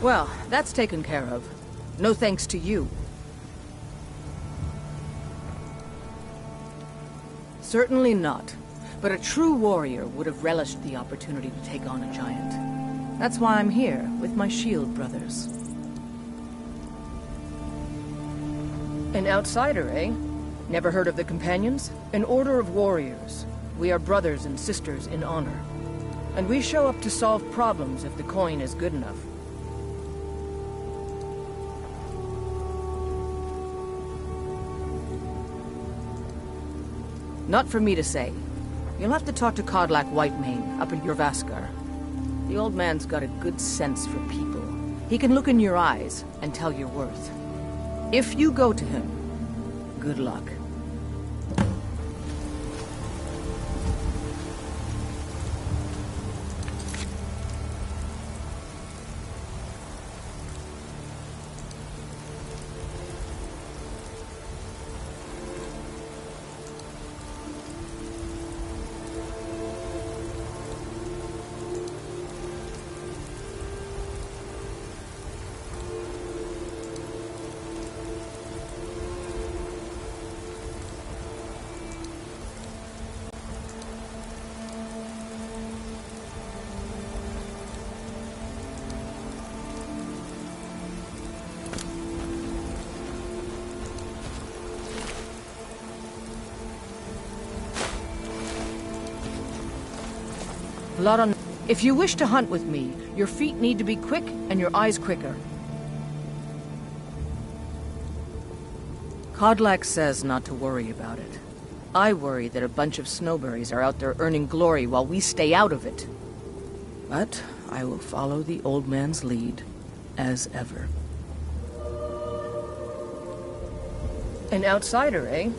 Well, that's taken care of. No thanks to you. Certainly not. But a true warrior would have relished the opportunity to take on a giant. That's why I'm here, with my shield brothers. An outsider, eh? Never heard of the Companions? An order of warriors. We are brothers and sisters in honor. And we show up to solve problems if the coin is good enough. Not for me to say. You'll have to talk to Kodlak Whitemane up in Jorvaskar. The old man's got a good sense for people. He can look in your eyes and tell your worth. If you go to him, good luck. Blood on... If you wish to hunt with me, your feet need to be quick and your eyes quicker. Kodlak says not to worry about it. I worry that a bunch of snowberries are out there earning glory while we stay out of it. But I will follow the old man's lead, as ever. An outsider, eh?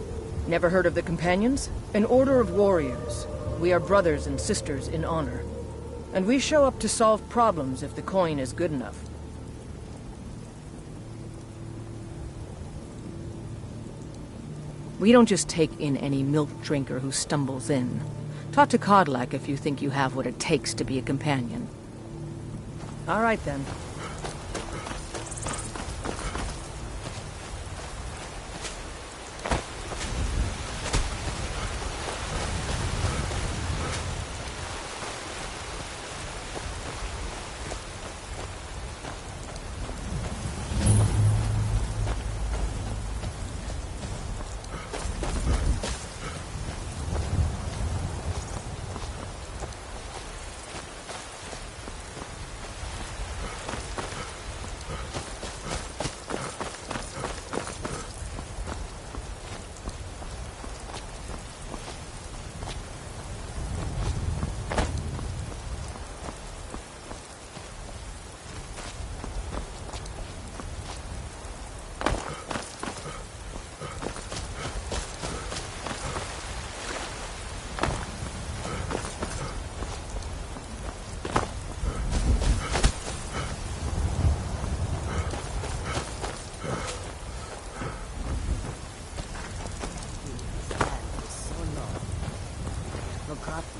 Never heard of the Companions? An order of warriors. We are brothers and sisters in honor. And we show up to solve problems if the coin is good enough. We don't just take in any milk drinker who stumbles in. Talk to Kodlak if you think you have what it takes to be a companion. All right, then.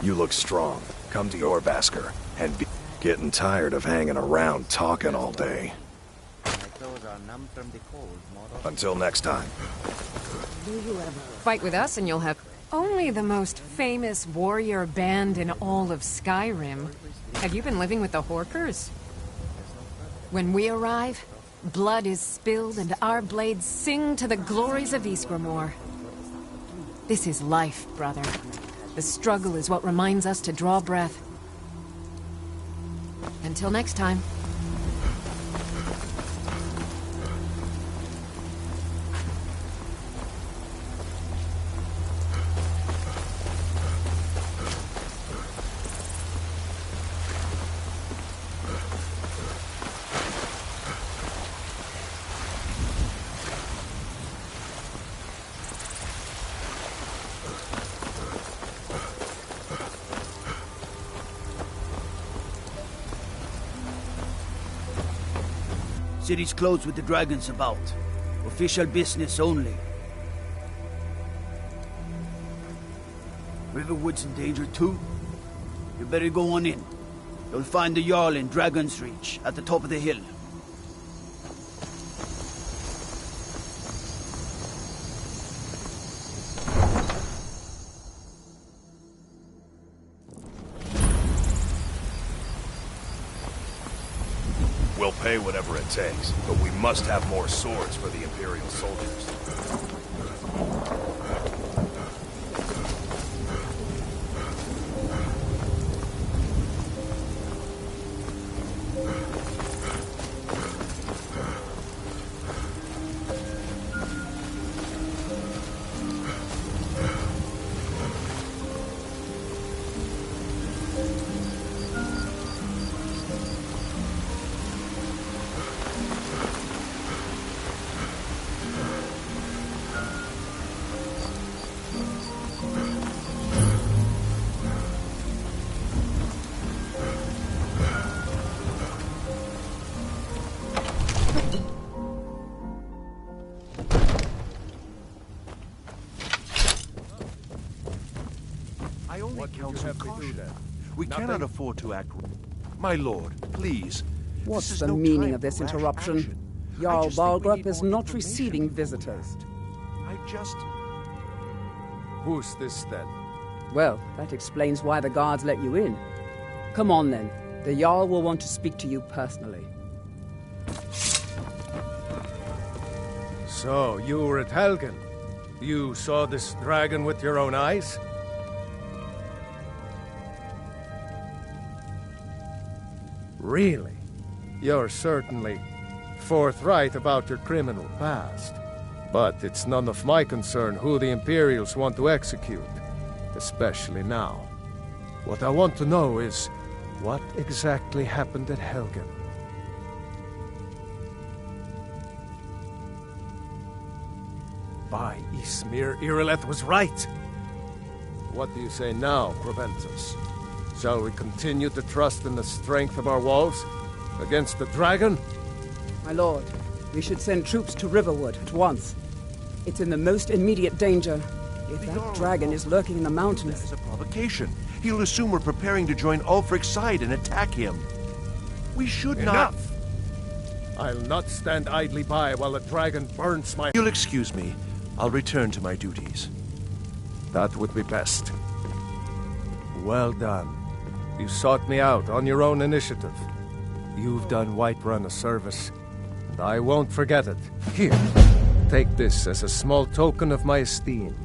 You look strong. Come to your Vasker and be getting tired of hanging around talking all day. Until next time. Fight with us and you'll have only the most famous warrior band in all of Skyrim. Have you been living with the Horkers? When we arrive, blood is spilled and our blades sing to the glories of Ysgramor. This is life, brother. The struggle is what reminds us to draw breath. Until next time. City's closed with the dragons about. Official business only. Riverwood's in danger too? You better go on in. You'll find the Jarl in Dragon's Reach, at the top of the hill. pay whatever it takes, but we must have more swords for the Imperial soldiers. We cannot afford to act. My lord, please. What's the meaning of this interruption? Jarl Balgrup is not receiving visitors. Who's this then? Well, that explains why the guards let you in. Come on then. The Jarl will want to speak to you personally. So, you were at Helgen. You saw this dragon with your own eyes? Really? You're certainly forthright about your criminal past. But it's none of my concern who the Imperials want to execute, especially now. What I want to know is, what exactly happened at Helgen? By Ysmir, Irileth was right! What do you say now, Proventus? Shall we continue to trust in the strength of our walls against the dragon? My lord, we should send troops to Riverwood at once. It's in the most immediate danger. If that dragon is lurking in the mountains... That is a provocation. He'll assume we're preparing to join Ulfric's side and attack him. We should not... Enough! I'll not stand idly by while the dragon burns my... You'll excuse me. I'll return to my duties. That would be best. Well done. You sought me out on your own initiative. You've done Whiterun a service, and I won't forget it. Here, take this as a small token of my esteem.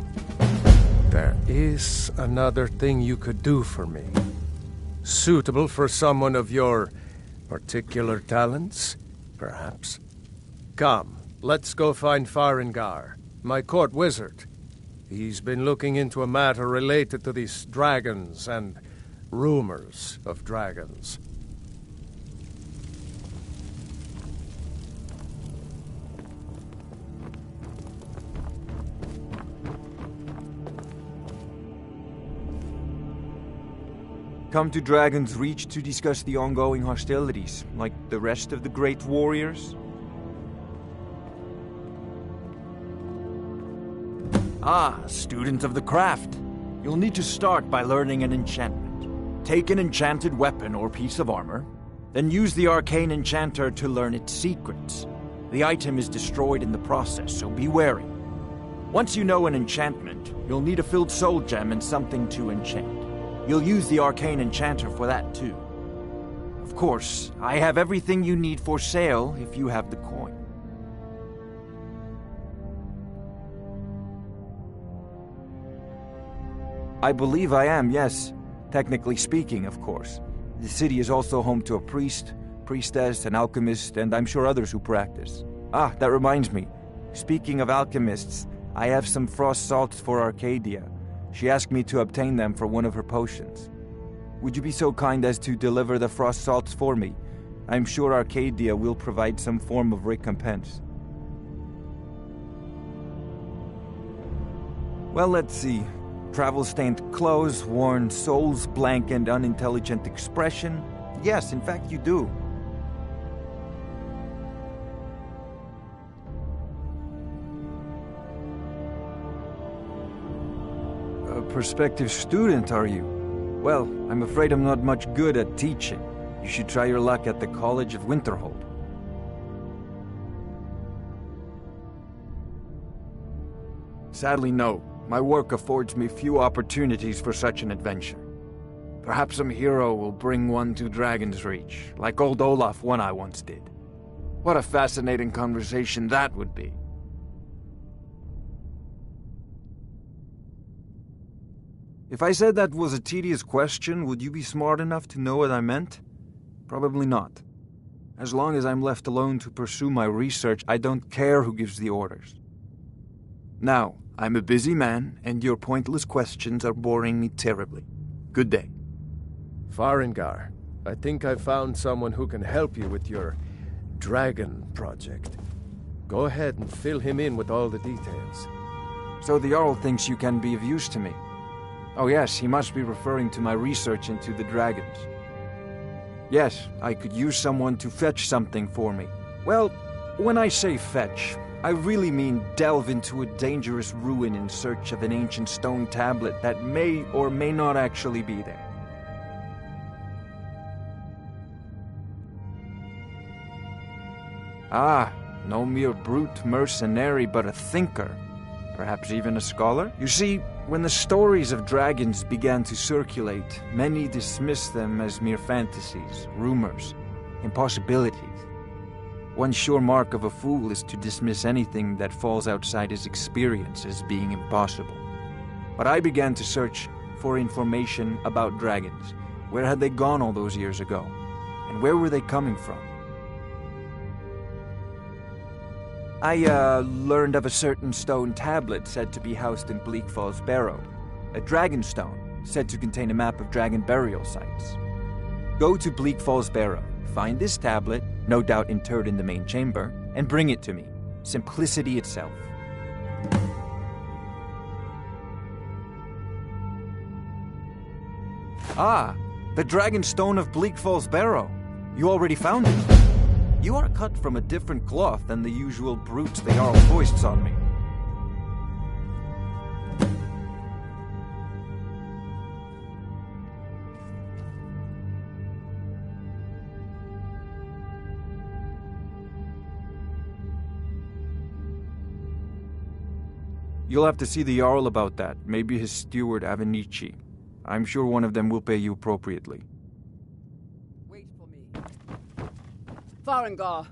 There is another thing you could do for me. Suitable for someone of your particular talents, perhaps. Come, let's go find Farengar, my court wizard. He's been looking into a matter related to these dragons and rumors of dragons. Come to Dragon's Reach to discuss the ongoing hostilities, like the rest of the great warriors? Ah, student of the craft. You'll need to start by learning an enchantment. Take an enchanted weapon or piece of armor, then use the arcane enchanter to learn its secrets. The item is destroyed in the process, so be wary. Once you know an enchantment, you'll need a filled soul gem and something to enchant. You'll use the arcane enchanter for that too. Of course, I have everything you need for sale if you have the coin. I believe I am, yes. Technically speaking, of course. The city is also home to a priest, priestess, an alchemist, and I'm sure others who practice. Ah, that reminds me. Speaking of alchemists, I have some frost salts for Arcadia. She asked me to obtain them for one of her potions. Would you be so kind as to deliver the frost salts for me? I'm sure Arcadia will provide some form of recompense. Well, let's see. Travel-stained clothes, worn souls, blank and unintelligent expression. Yes, in fact, you do. A prospective student, are you? Well, I'm afraid I'm not much good at teaching. You should try your luck at the College of Winterhold. Sadly, no. My work affords me few opportunities for such an adventure. Perhaps some hero will bring one to Dragon's Reach, like old Olaf one I once did. What a fascinating conversation that would be. If I said that was a tedious question, would you be smart enough to know what I meant? Probably not. As long as I'm left alone to pursue my research, I don't care who gives the orders. Now, I'm a busy man, and your pointless questions are boring me terribly. Good day. Farengar, I think I've found someone who can help you with your dragon project. Go ahead and fill him in with all the details. So the Jarl thinks you can be of use to me. Oh yes, he must be referring to my research into the dragons. Yes, I could use someone to fetch something for me. Well, when I say fetch, I really mean delve into a dangerous ruin in search of an ancient stone tablet that may or may not actually be there. Ah, no mere brute mercenary, but a thinker. Perhaps even a scholar? You see, when the stories of dragons began to circulate, many dismissed them as mere fantasies, rumors, impossibilities. One sure mark of a fool is to dismiss anything that falls outside his experience as being impossible. But I began to search for information about dragons. Where had they gone all those years ago? And where were they coming from? I learned of a certain stone tablet said to be housed in Bleak Falls Barrow. A dragon stone said to contain a map of dragon burial sites. Go to Bleak Falls Barrow, find this tablet, no doubt interred in the main chamber, and bring it to me. Simplicity itself. Ah, the dragon stone of Bleak Falls Barrow. You already found it. You are cut from a different cloth than the usual brutes the Jarl foists on me. You'll have to see the Jarl about that, maybe his steward Avenici. I'm sure one of them will pay you appropriately. Wait for me. Farengar!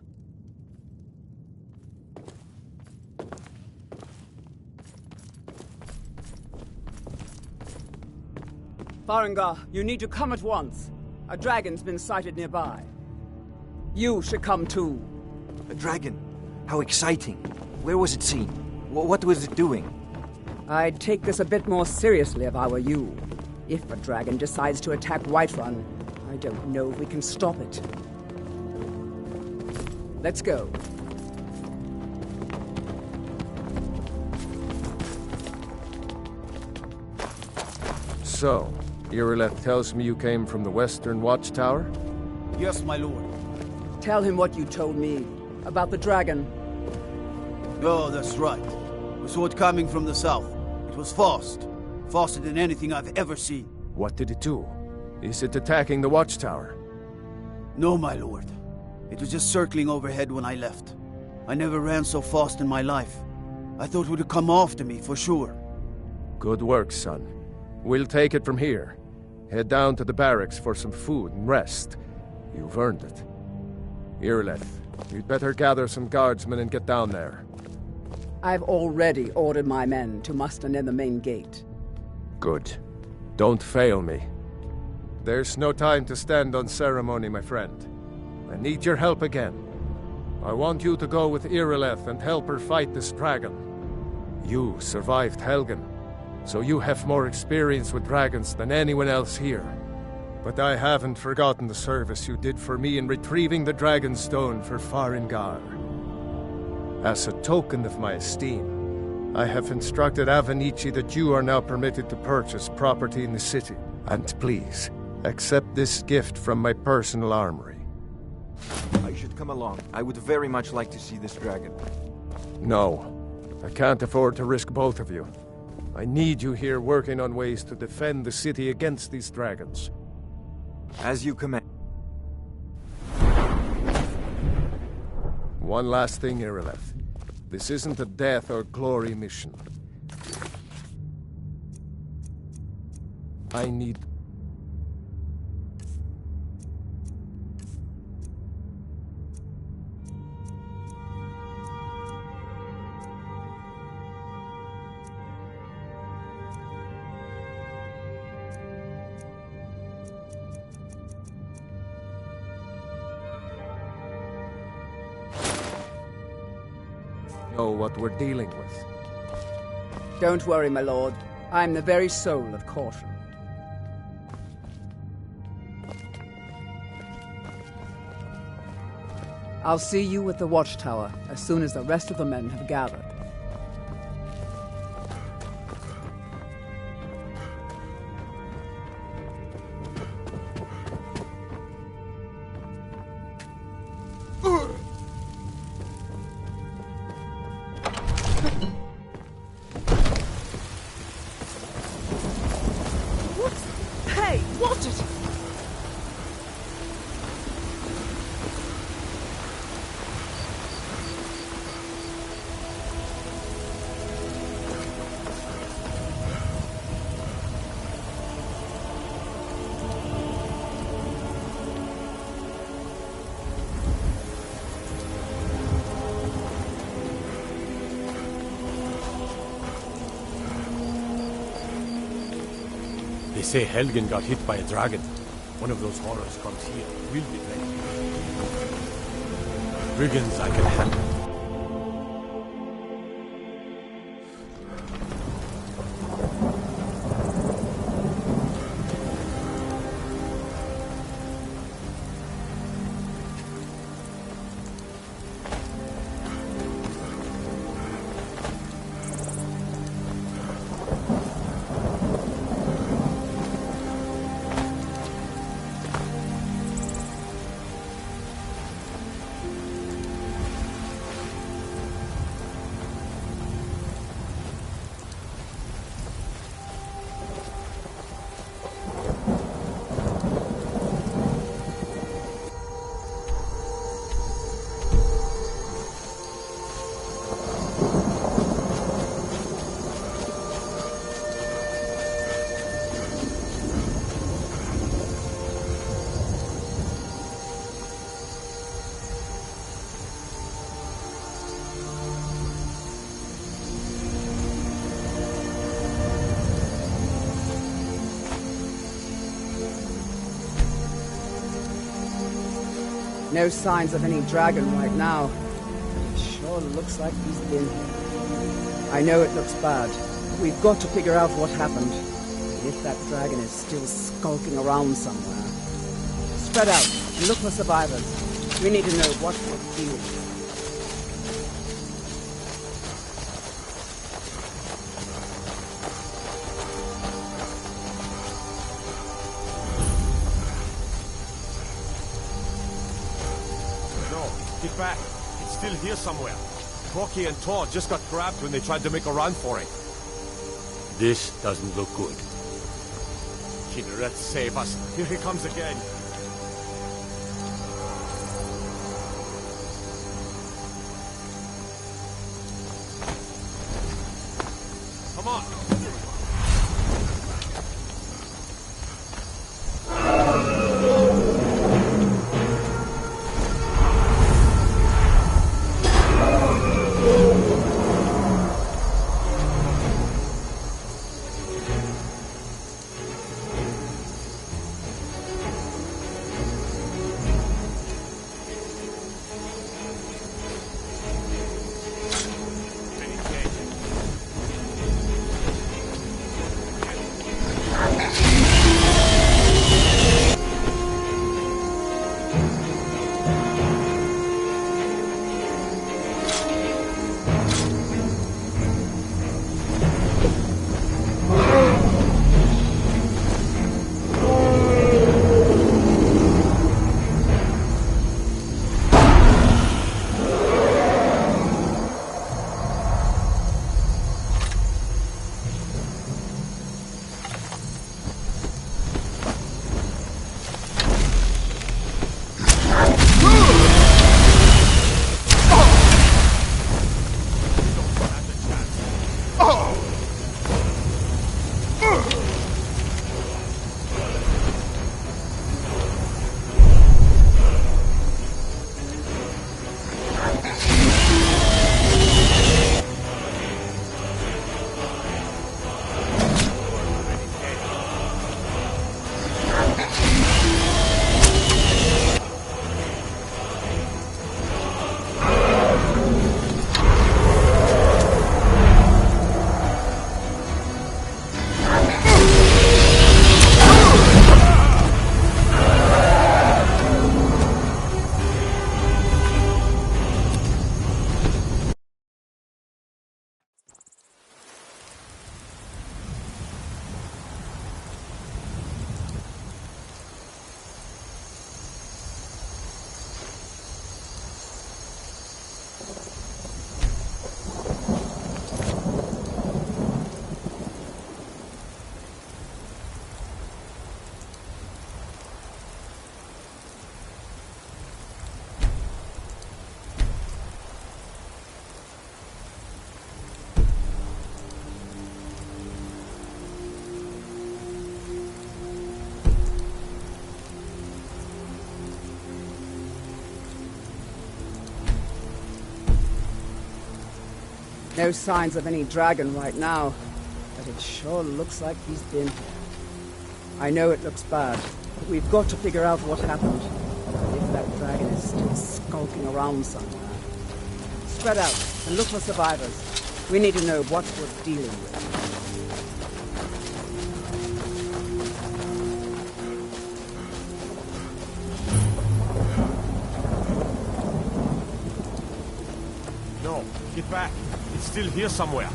Farengar, you need to come at once. A dragon's been sighted nearby. You should come too. A dragon? How exciting. Where was it seen? What was it doing? I'd take this a bit more seriously if I were you. If a dragon decides to attack Whiterun, I don't know if we can stop it. Let's go. So, Irileth tells me you came from the Western Watchtower? Yes, my lord. Tell him what you told me about the dragon. Oh, that's right. We saw it coming from the south. It was fast. Faster than anything I've ever seen. What did it do? Is it attacking the Watchtower? No, my lord. It was just circling overhead when I left. I never ran so fast in my life. I thought it would come after me, for sure. Good work, son. We'll take it from here. Head down to the barracks for some food and rest. You've earned it. Irileth, you'd better gather some guardsmen and get down there. I've already ordered my men to muster near the main gate. Good. Don't fail me. There's no time to stand on ceremony, my friend. I need your help again. I want you to go with Irileth and help her fight this dragon. You survived Helgen, so you have more experience with dragons than anyone else here. But I haven't forgotten the service you did for me in retrieving the dragon stone for Farengar. As a token of my esteem, I have instructed Avenici that you are now permitted to purchase property in the city. And please, accept this gift from my personal armory. I should come along. I would very much like to see this dragon. No, I can't afford to risk both of you. I need you here working on ways to defend the city against these dragons. As you command. One last thing, Irileth. This isn't a death or glory mission. I need... know what we're dealing with. Don't worry, my lord. I'm the very soul of caution. I'll see you at the watchtower as soon as the rest of the men have gathered. Hey, watch it! They say Helgen got hit by a dragon. One of those horrors comes here. We'll be ready. Brigands I can handle. No signs of any dragon right now. It sure looks like he's been here. I know it looks bad. We've got to figure out what happened. If that dragon is still skulking around somewhere. Spread out and look for survivors. We need to know what to do. Get back. It's still here somewhere. Rocky and Tor just got grabbed when they tried to make a run for it. This doesn't look good. Kinneret, save us. Here he comes again. Come on. No signs of any dragon right now, but it sure looks like he's been here. I know it looks bad, but we've got to figure out what happened. If that dragon is still skulking around somewhere. Spread out and look for survivors. We need to know what we're dealing with. No, get back. It's still here somewhere.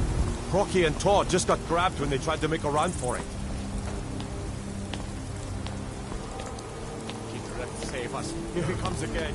Rocky and Tor just got grabbed when they tried to make a run for it. Save us. Here he comes again.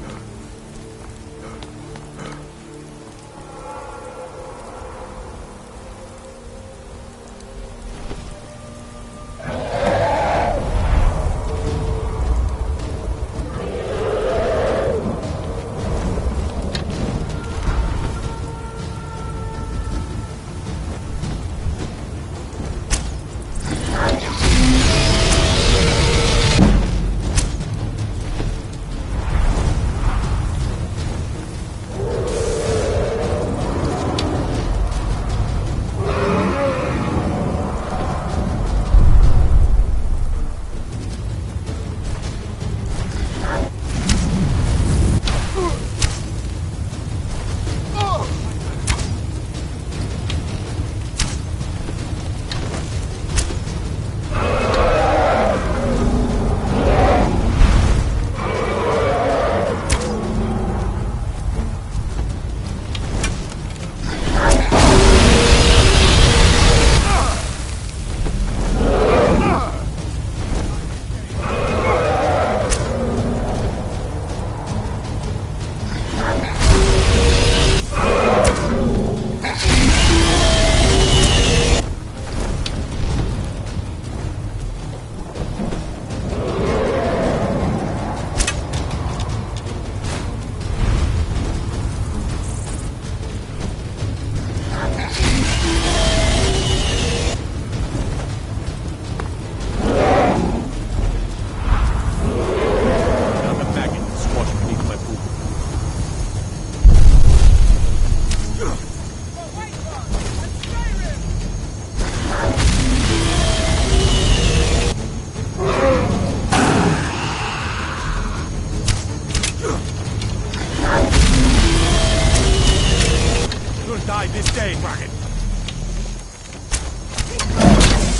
Die this day, Dragon.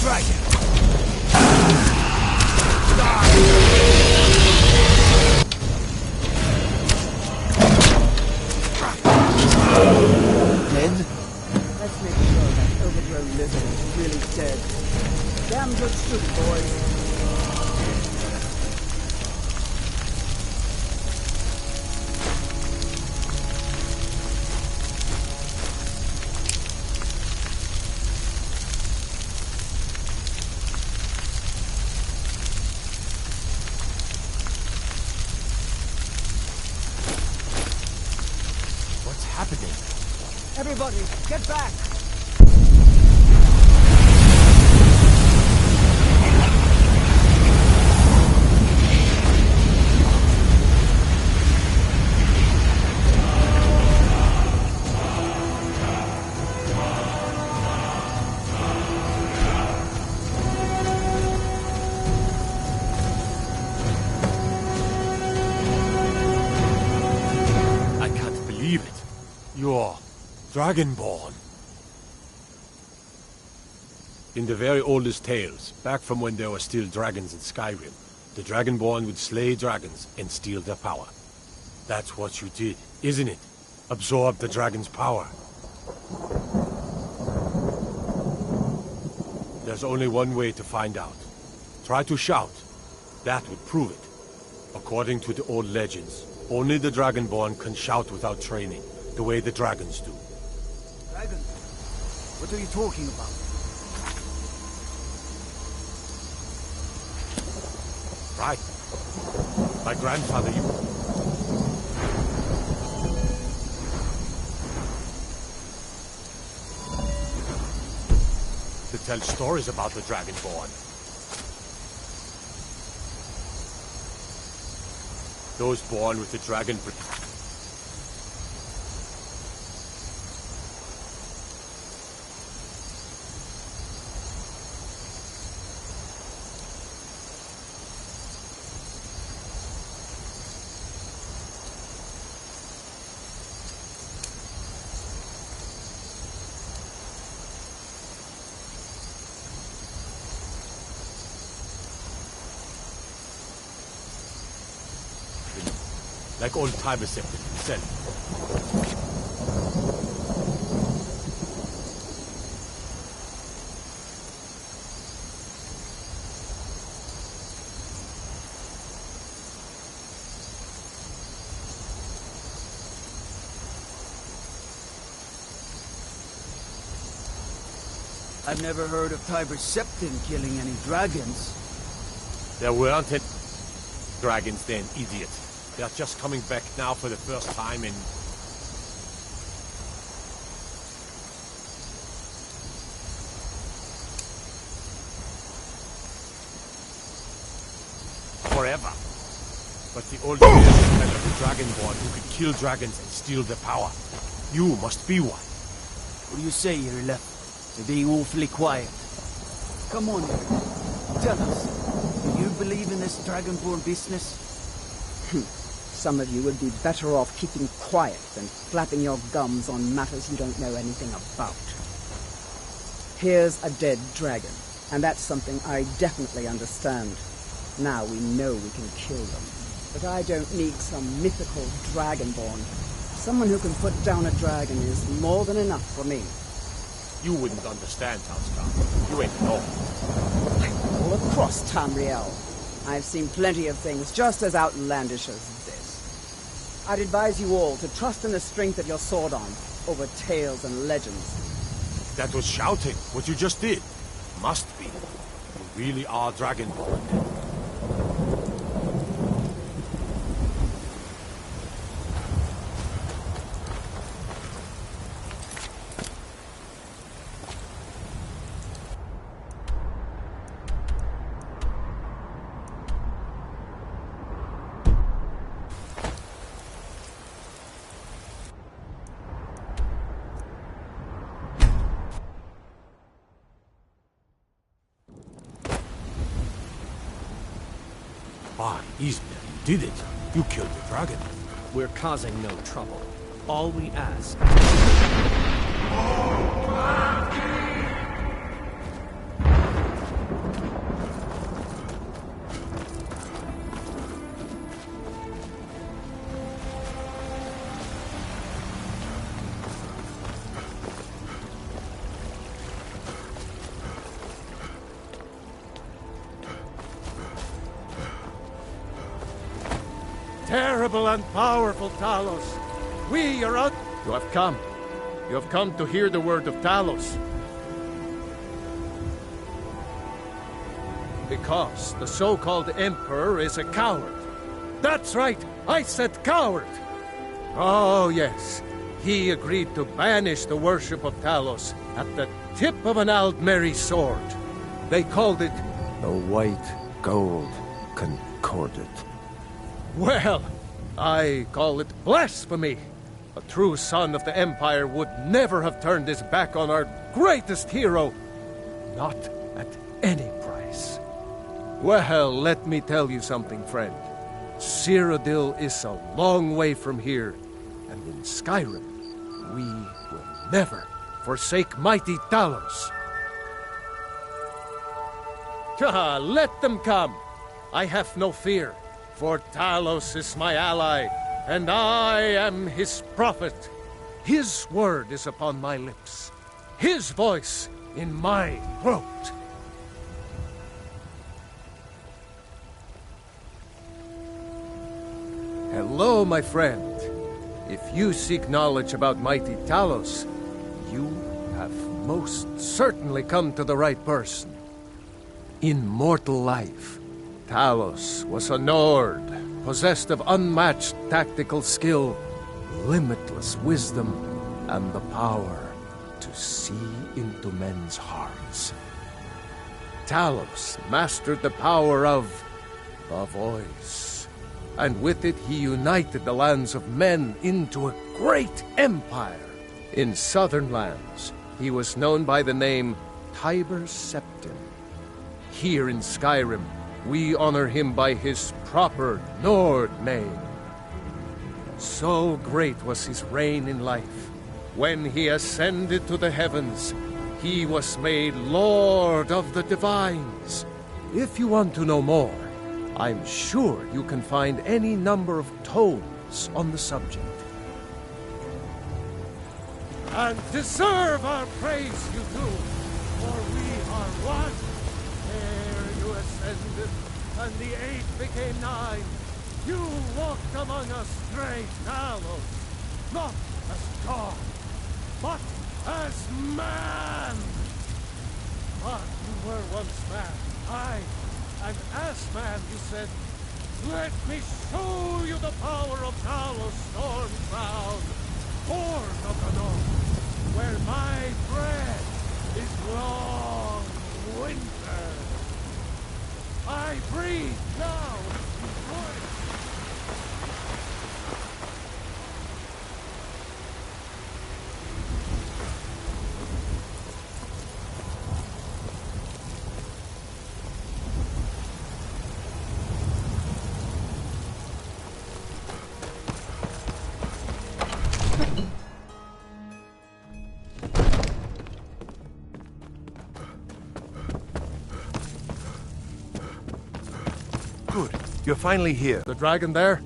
Dragon. Dead? Let's make sure that overgrown lizard is really dead. Damn good shooting, boys. Everybody, get back! I can't believe it. You're Dragonborn. In the very oldest tales, back from when there were still dragons in Skyrim, the Dragonborn would slay dragons and steal their power. That's what you did, isn't it? Absorb the dragon's power. There's only one way to find out. Try to shout. That would prove it. According to the old legends, only the Dragonborn can shout without training, the way the dragons do. Dragon? What are you talking about? Right. My grandfather used... to tell stories about the Dragonborn. Those born with the dragon... like old Tiber said himself. I've never heard of Tiber Septim killing any dragons. There weren't any dragons then, idiot. They're just coming back now for the first time in... forever. But the old man had a dragonborn who could kill dragons and steal their power. You must be one. What do you say, Irla? They're being awfully quiet. Come on, Irla. Tell us. Do you believe in this dragonborn business? Some of you would be better off keeping quiet than flapping your gums on matters you don't know anything about. Here's a dead dragon, and that's something I definitely understand. Now we know we can kill them. But I don't need some mythical dragonborn. Someone who can put down a dragon is more than enough for me. You wouldn't understand, Housecarl. You ain't know. I'm all across Tamriel. I've seen plenty of things just as outlandish as this. I'd advise you all to trust in the strength of your sword arm over tales and legends. That was shouting, what you just did. Must be. You really are dragonborn. Why, Isbel, you did it. You killed the dragon. We're causing no trouble. All we ask... Terrible and powerful Talos, we are out... You have come. You have come to hear the word of Talos. Because the so-called Emperor is a coward. That's right, I said coward! Oh yes, he agreed to banish the worship of Talos at the tip of an Aldmeri sword. They called it... The White Gold Concordat. Well, I call it blasphemy. A true son of the Empire would never have turned his back on our greatest hero. Not at any price. Well, let me tell you something, friend. Cyrodiil is a long way from here, and in Skyrim, we will never forsake mighty Talos. Let them come. I have no fear. For Talos is my ally, and I am his prophet. His word is upon my lips, his voice in my throat. Hello, my friend. If you seek knowledge about mighty Talos, you have most certainly come to the right person. In mortal life, Talos was a Nord, possessed of unmatched tactical skill, limitless wisdom, and the power to see into men's hearts. Talos mastered the power of the voice, and with it he united the lands of men into a great empire. In southern lands, he was known by the name Tiber Septim. Here in Skyrim, we honor him by his proper Nord name. So great was his reign in life. When he ascended to the heavens, he was made Lord of the Divines. If you want to know more, I'm sure you can find any number of tomes details on the subject. And deserve our praise you do, for we are one. Ere you ascended, and the 8 became 9, you walked among us straight Talos, not as God, but as man. But you were once man, aye, and as man you said, let me show you the power of Talos storm crown, born of the north, where my bread is long winter. I breathe now in voice. Good. You're finally here. The dragon there?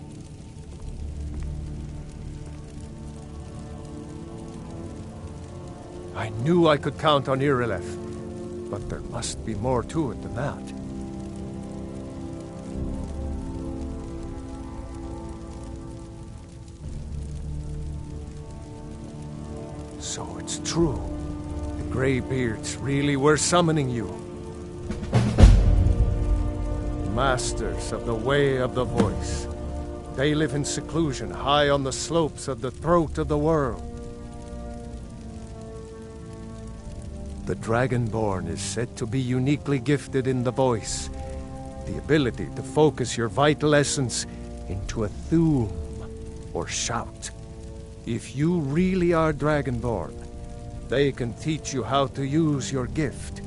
I knew I could count on Irileth, but there must be more to it than that. So it's true. The Greybeards really were summoning you. Masters of the Way of the Voice. They live in seclusion, high on the slopes of the throat of the world. The Dragonborn is said to be uniquely gifted in the voice, the ability to focus your vital essence into a thum, or shout. If you really are Dragonborn, they can teach you how to use your gift.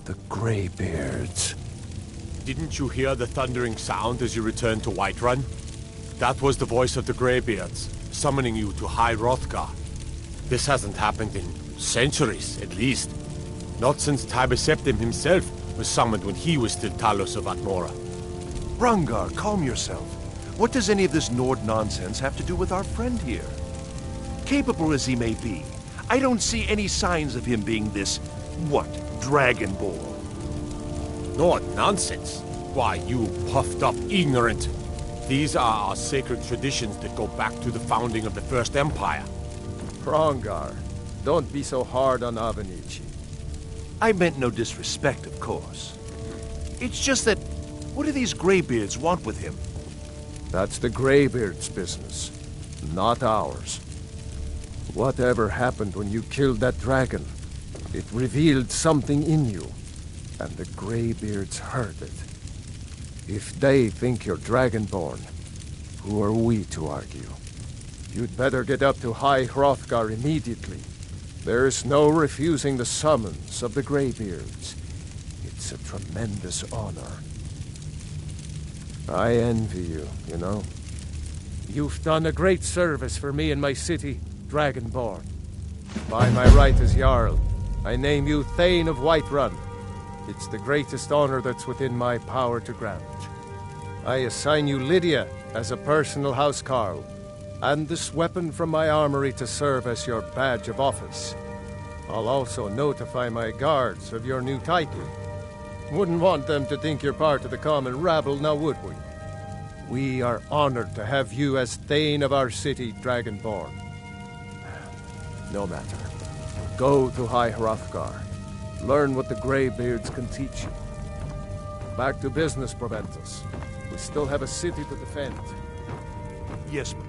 The Greybeards. Didn't you hear the thundering sound as you returned to Whiterun? That was the voice of the Greybeards, summoning you to High Hrothgar. This hasn't happened in centuries, at least. Not since Tiber Septim himself was summoned when he was still Talos of Atmora. Rungar, calm yourself. What does any of this Nord nonsense have to do with our friend here? Capable as he may be, I don't see any signs of him being this, Dragonborn. Nord nonsense? Why, you puffed up ignorant. These are our sacred traditions that go back to the founding of the First Empire. Hrongar, don't be so hard on Avenici. I meant no disrespect, of course. It's just that, what do these Greybeards want with him? That's the Greybeards' business, not ours. Whatever happened when you killed that dragon, it revealed something in you, and the Greybeards heard it. If they think you're Dragonborn, who are we to argue? You'd better get up to High Hrothgar immediately. There's no refusing the summons of the Greybeards. It's a tremendous honor. I envy you, you know. You've done a great service for me and my city, Dragonborn. By my right as Jarl, I name you Thane of Whiterun. It's the greatest honor that's within my power to grant. I assign you Lydia as a personal housecarl, and this weapon from my armory to serve as your badge of office. I'll also notify my guards of your new title. Wouldn't want them to think you're part of the common rabble, now would we? We are honored to have you as Thane of our city, Dragonborn. No matter. Go to High Hrothgar. Learn what the Greybeards can teach you. Back to business, Proventus. We still have a city to defend. Yes, ma'am.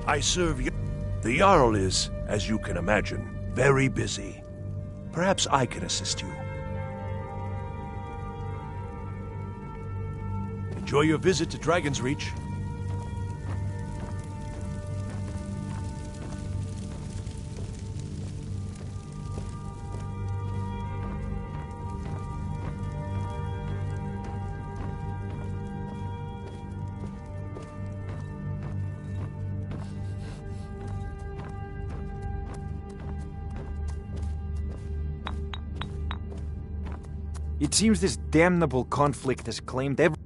I serve you. The Jarl is, as you can imagine, very busy. Perhaps I can assist you. Enjoy your visit to Dragon's Reach. It seems this damnable conflict has claimed every...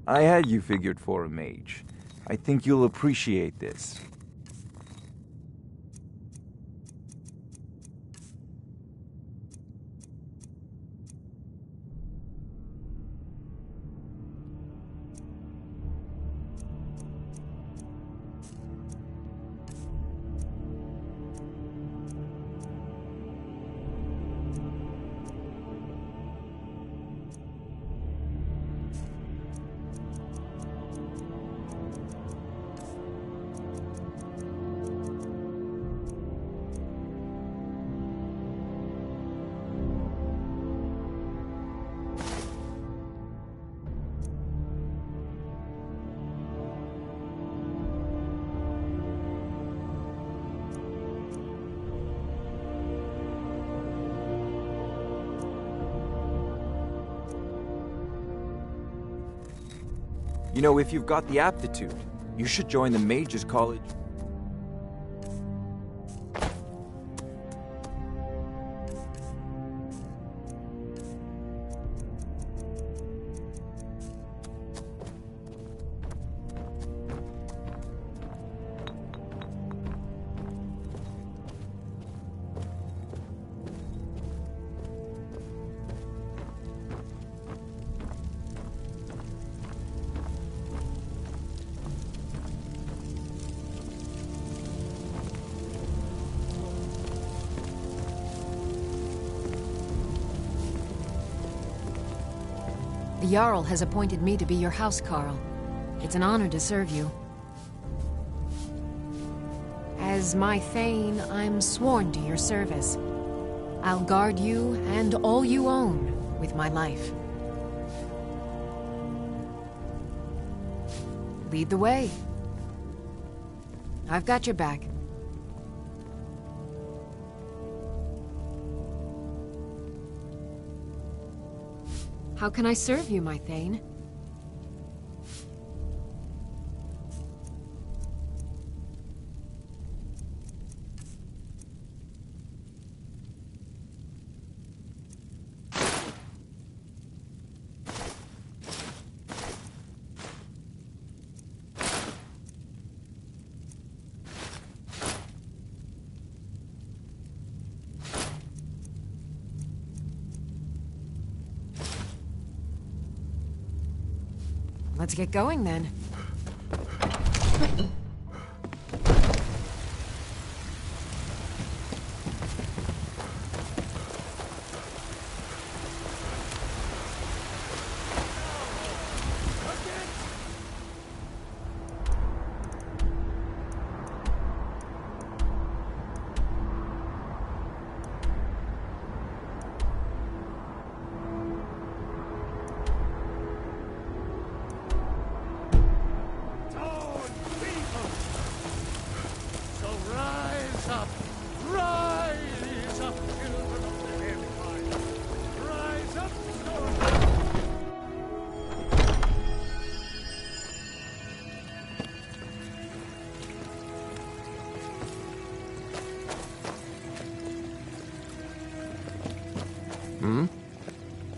I had you figured for a mage. I think you'll appreciate this. You know, if you've got the aptitude, you should join the Mages College. The Jarl has appointed me to be your housecarl. It's an honor to serve you. As my Thane, I'm sworn to your service. I'll guard you and all you own with my life. Lead the way. I've got your back. How can I serve you, my Thane? Let's get going then.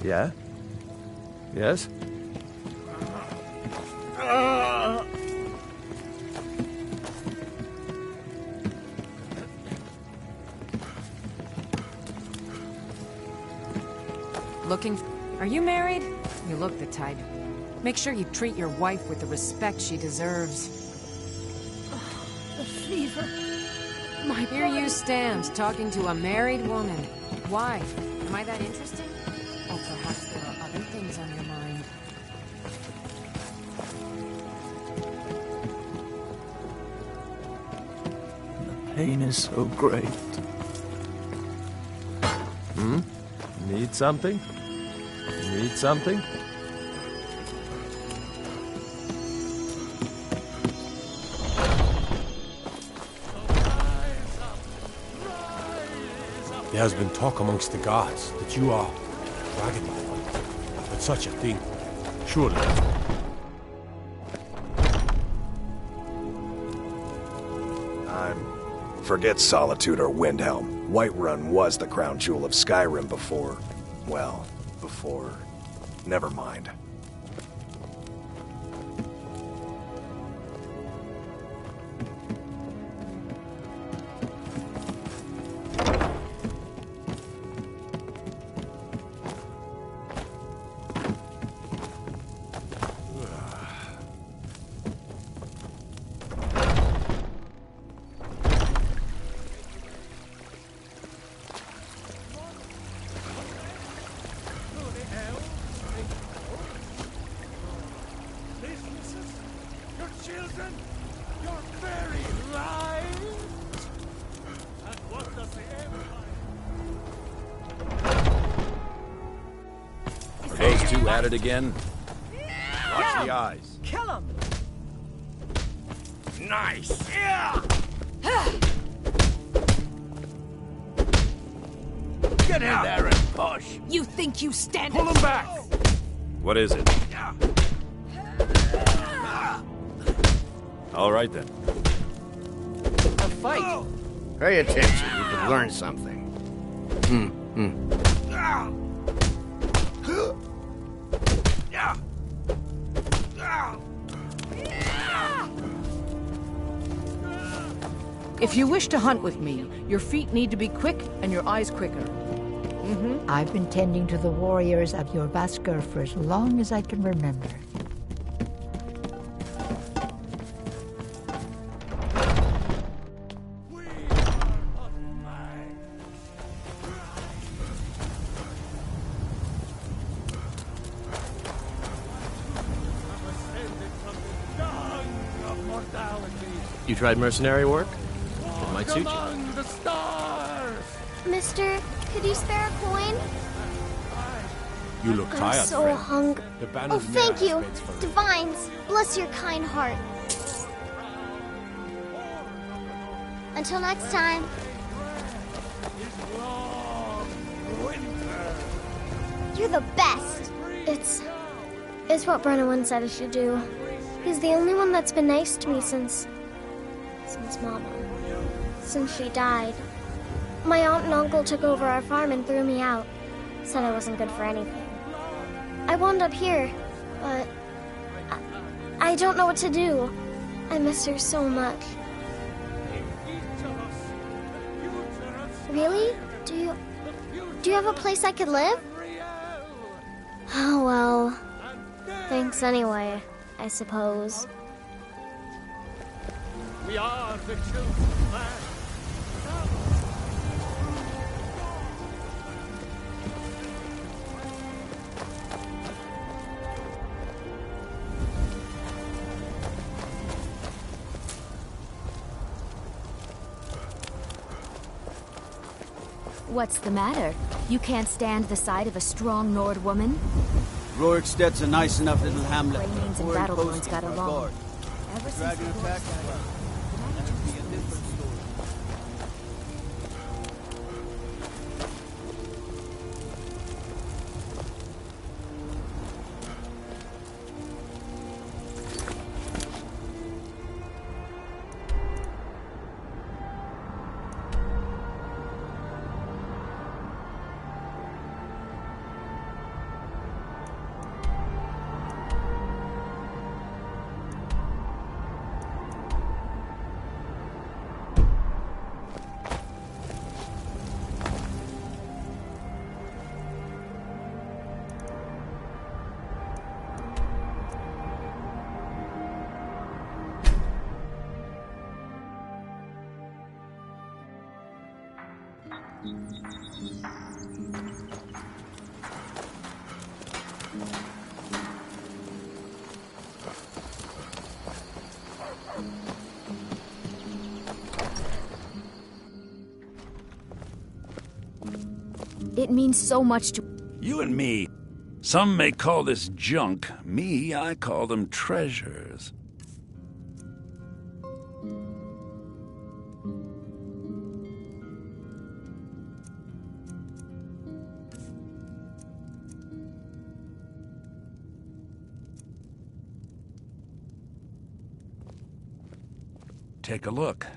Yeah? Yes? Are you married? You look the type. Make sure you treat your wife with the respect she deserves. The fever. My Here you stand, talking to a married woman. Why? Am I that interesting? Or perhaps there are other things on your mind. The pain is so great. Need something? Need something? There has been talk amongst the gods that you are Dragonborn. But such a thing, surely. Forget Solitude or Windhelm. Whiterun was the crown jewel of Skyrim before, well, before. Never mind. Those two at it again? Watch the eyes. Kill him! Nice! Get in there and push! You think you stand Pull him back! What is it? All right then. A fight. Pay attention, you could learn something. If you wish to hunt with me, your feet need to be quick and your eyes quicker. I've been tending to the warriors of your Vasker for as long as I can remember. You tried mercenary work? It might suit you. Mister, could you spare a coin? You look tired, I'm so friend. hungry. Oh, thank you. Divines, bless your kind heart. Until next time. You're the best. It's what Brennan said I should do. He's the only one that's been nice to me since Mama. Since she died. My aunt and uncle took over our farm and threw me out. Said I wasn't good for anything. I wound up here, but I don't know what to do. I miss her so much. Really? Do you have a place I could live? Oh, well. Thanks anyway, I suppose. We are the children man. What's the matter? You can't stand the sight of a strong Nord woman? Roriksted's a nice enough little hamlet. Raynains and Battleborns got along. Ever since Dragon the attack? Lord That would be a different story. It means so much to... You and me. Some may call this junk. Me, I call them treasures. Take a look.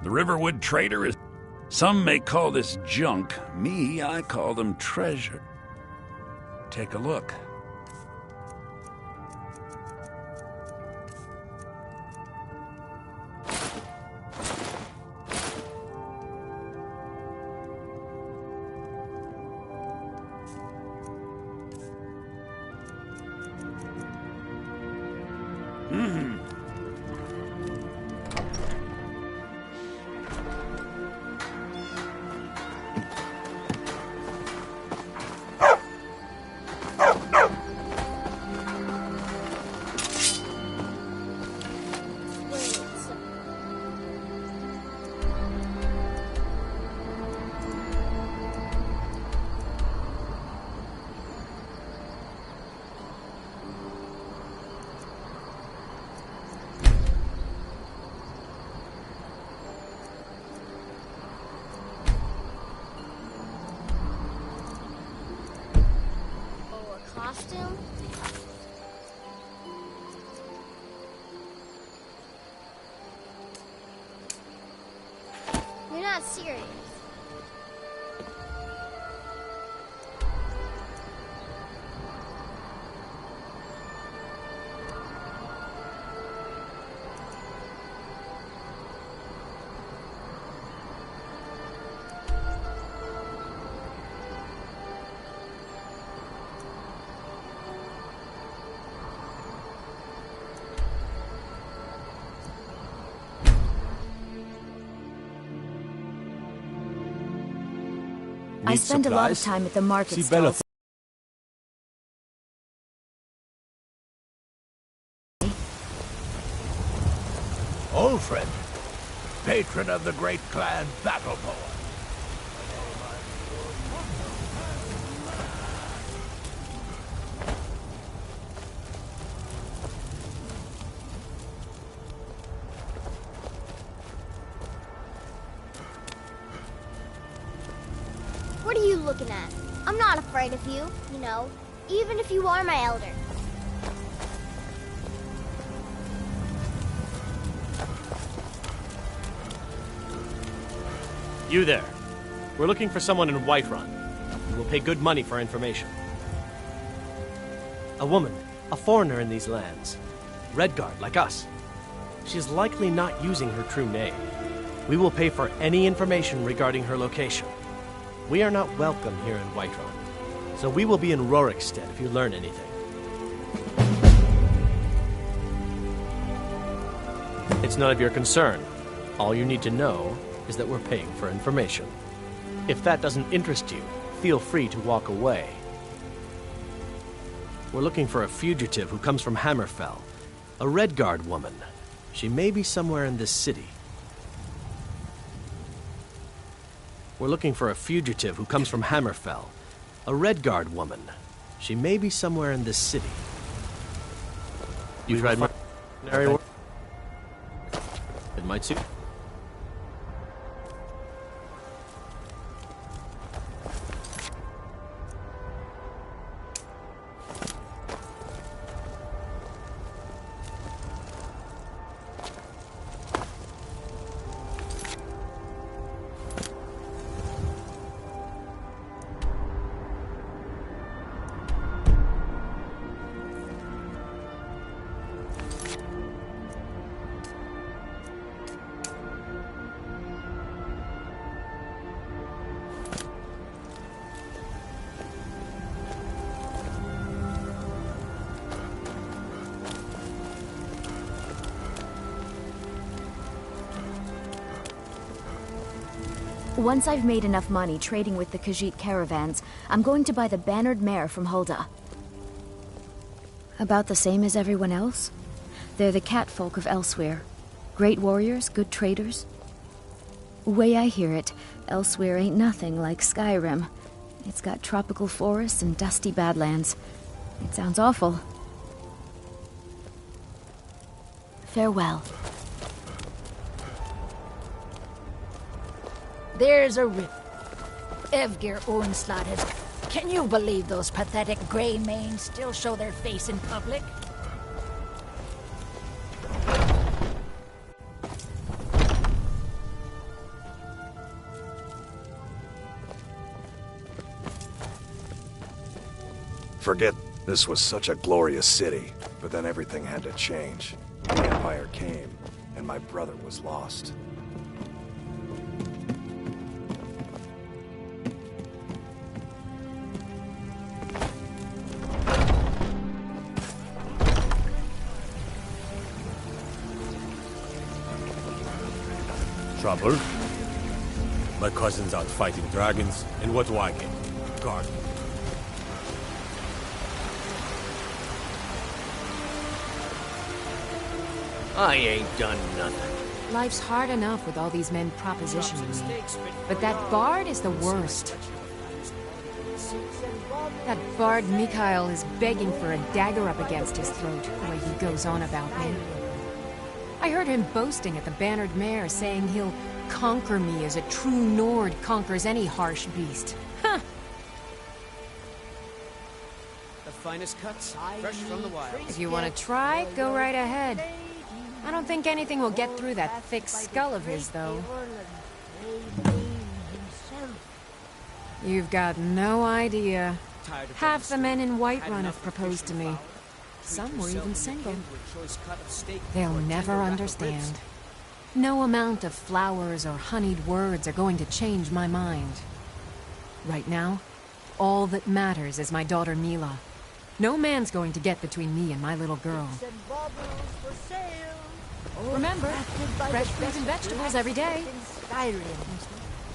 The Riverwood trader is... Some may call this junk. Me, I call them treasure. Take a look. Costume? You're not serious. I spend a lot of time at the market stalls. Ulfred, patron of the great clan Battleborn. What are you looking at? I'm not afraid of you, you know, even if you are my elder. You there. We're looking for someone in Whiterun. We will pay good money for information. A woman, a foreigner in these lands. Redguard, like us. She's likely not using her true name. We will pay for any information regarding her location. We are not welcome here in Whiterun, so we will be in Rorikstead if you learn anything. It's none of your concern. All you need to know is that we're paying for information. If that doesn't interest you, feel free to walk away. We're looking for a fugitive who comes from Hammerfell. A Redguard woman. She may be somewhere in this city. We're looking for a fugitive who comes from Hammerfell. A Redguard woman. She may be somewhere in this city. You tried mercenary work? It might suit. Once I've made enough money trading with the Khajiit caravans, I'm going to buy the bannered mare from Hulda. About the same as everyone else? They're the catfolk of Elsewhere. Great warriors, good traders. Way I hear it, Elsewhere ain't nothing like Skyrim. It's got tropical forests and dusty badlands. It sounds awful. Farewell. There's a rip. Evgir Onslaughted. Can you believe those pathetic grey manes still show their face in public? Forget this was such a glorious city, but then everything had to change. The Empire came, and my brother was lost. Trouble? My cousin's out fighting dragons, and what do I get? Guard. I ain't done nothing. Life's hard enough with all these men propositioning me. But that bard is the worst. That bard Mikhail is begging for a dagger up against his throat, the way he goes on about me. I heard him boasting at the Bannered Mare, saying he'll conquer me as a true Nord conquers any harsh beast. Huh! The finest cuts, fresh from the wild. If you want to try, go right ahead. I don't think anything will get through that thick skull of his, though. You've got no idea. Half the men in Whiterun have proposed to me. Some were even single. They'll never understand. No amount of flowers or honeyed words are going to change my mind. Right now, all that matters is my daughter Mila. No man's going to get between me and my little girl. Remember, fresh fruit and vegetables every day.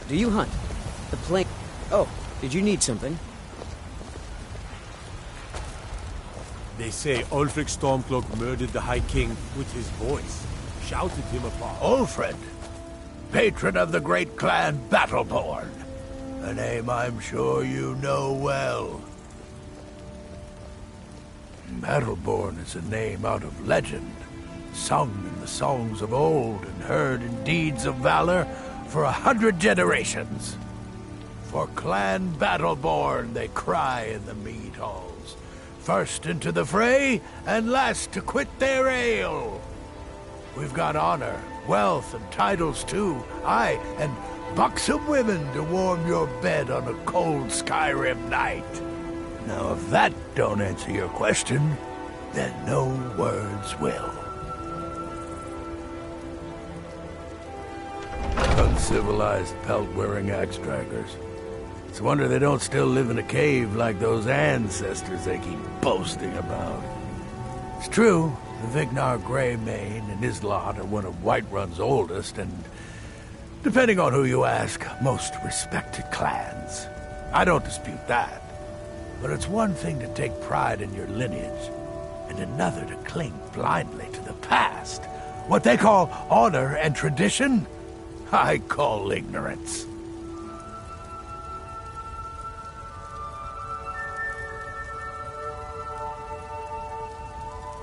Do you hunt? The plane... Oh, did you need something? They say Ulfric Stormcloak murdered the High King with his voice. Shouted him apart. Ulfred, patron of the great clan Battleborn. A name I'm sure you know well. Battleborn is a name out of legend, sung in the songs of old and heard in deeds of valor for 100 generations. For Clan Battleborn they cry in the mead halls, first into the fray and last to quit their ale. We've got honor, wealth, and titles too, aye, and buxom women to warm your bed on a cold Skyrim night. Now, if that don't answer your question, then no words will. Uncivilized pelt-wearing axe-draggers. It's a wonder they don't still live in a cave like those ancestors they keep boasting about. It's true, the Vignar Greymane and his lot are one of Whiterun's oldest and, depending on who you ask, most respected clans. I don't dispute that. But it's one thing to take pride in your lineage, and another to cling blindly to the past. What they call honor and tradition, I call ignorance.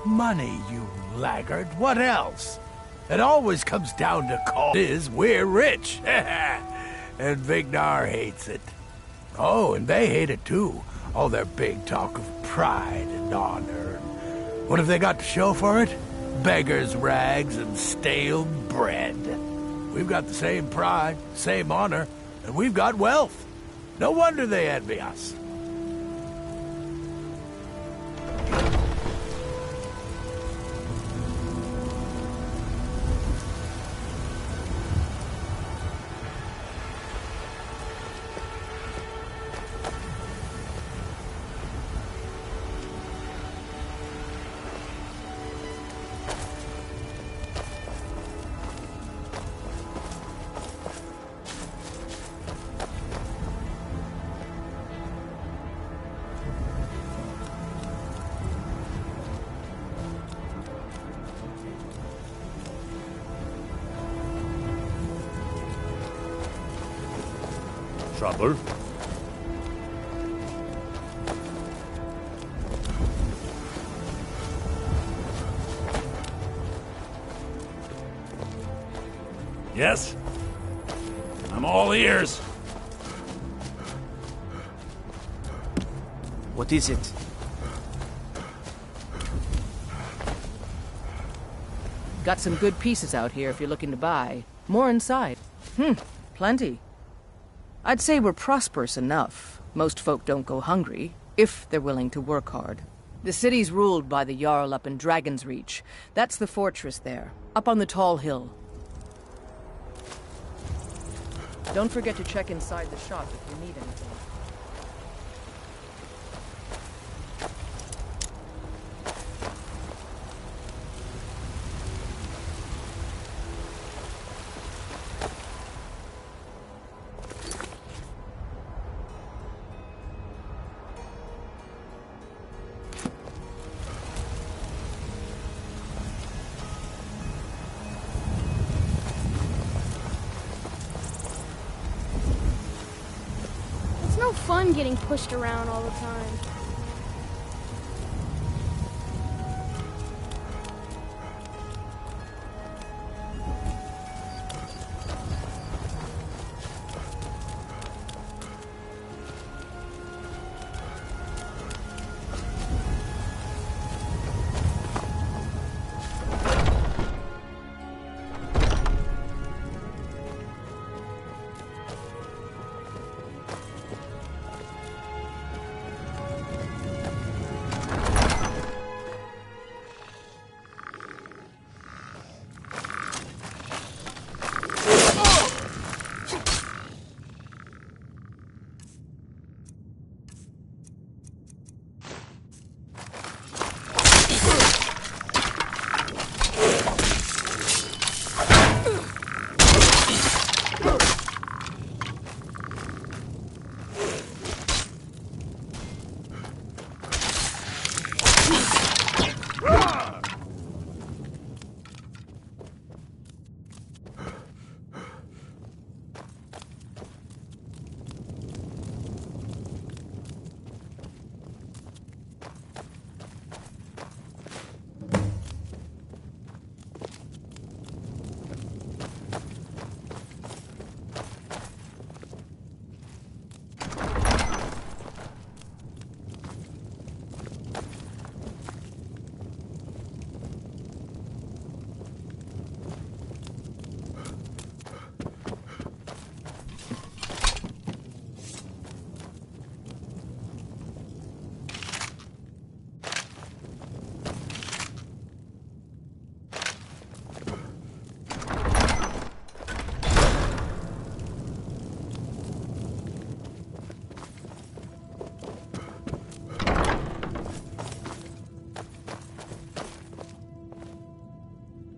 Money, you laggard. What else? It always comes down to cost. We're rich. And Vignar hates it. Oh, and they hate it too. All their big talk of pride and honor. What have they got to show for it? Beggars' rags and stale bread. We've got the same pride, same honor, and we've got wealth. No wonder they envy us. Trouble? Yes? I'm all ears. What is it? Got some good pieces out here if you're looking to buy. More inside. Plenty. I'd say we're prosperous enough. Most folk don't go hungry. If they're willing to work hard. The city's ruled by the Jarl up in Dragon's Reach. That's the fortress there, up on the tall hill. Don't forget to check inside the shop if you need anything. It's no fun getting pushed around all the time.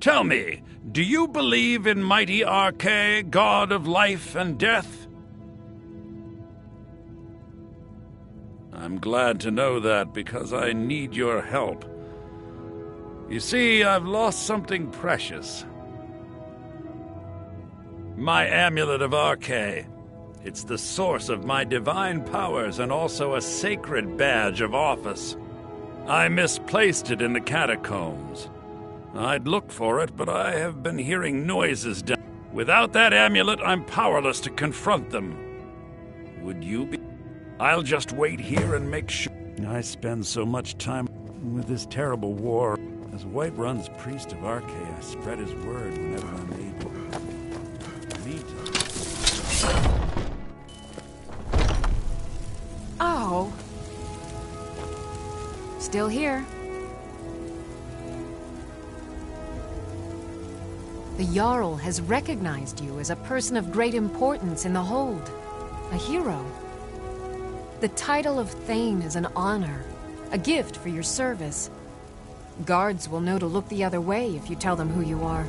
Tell me, do you believe in mighty Arche, god of life and death? I'm glad to know that because I need your help. You see, I've lost something precious. My amulet of Arche. It's the source of my divine powers and also a sacred badge of office. I misplaced it in the catacombs. I'd look for it, but I have been hearing noises down. Without that amulet, I'm powerless to confront them. Would you be? I'll just wait here and make sure. I spend so much time with this terrible war. As Whiterun's priest of Arche, I spread his word whenever I'm able. Meantime. Oh. Still here. The Jarl has recognized you as a person of great importance in the Hold. A hero. The title of Thane is an honor, a gift for your service. Guards will know to look the other way if you tell them who you are.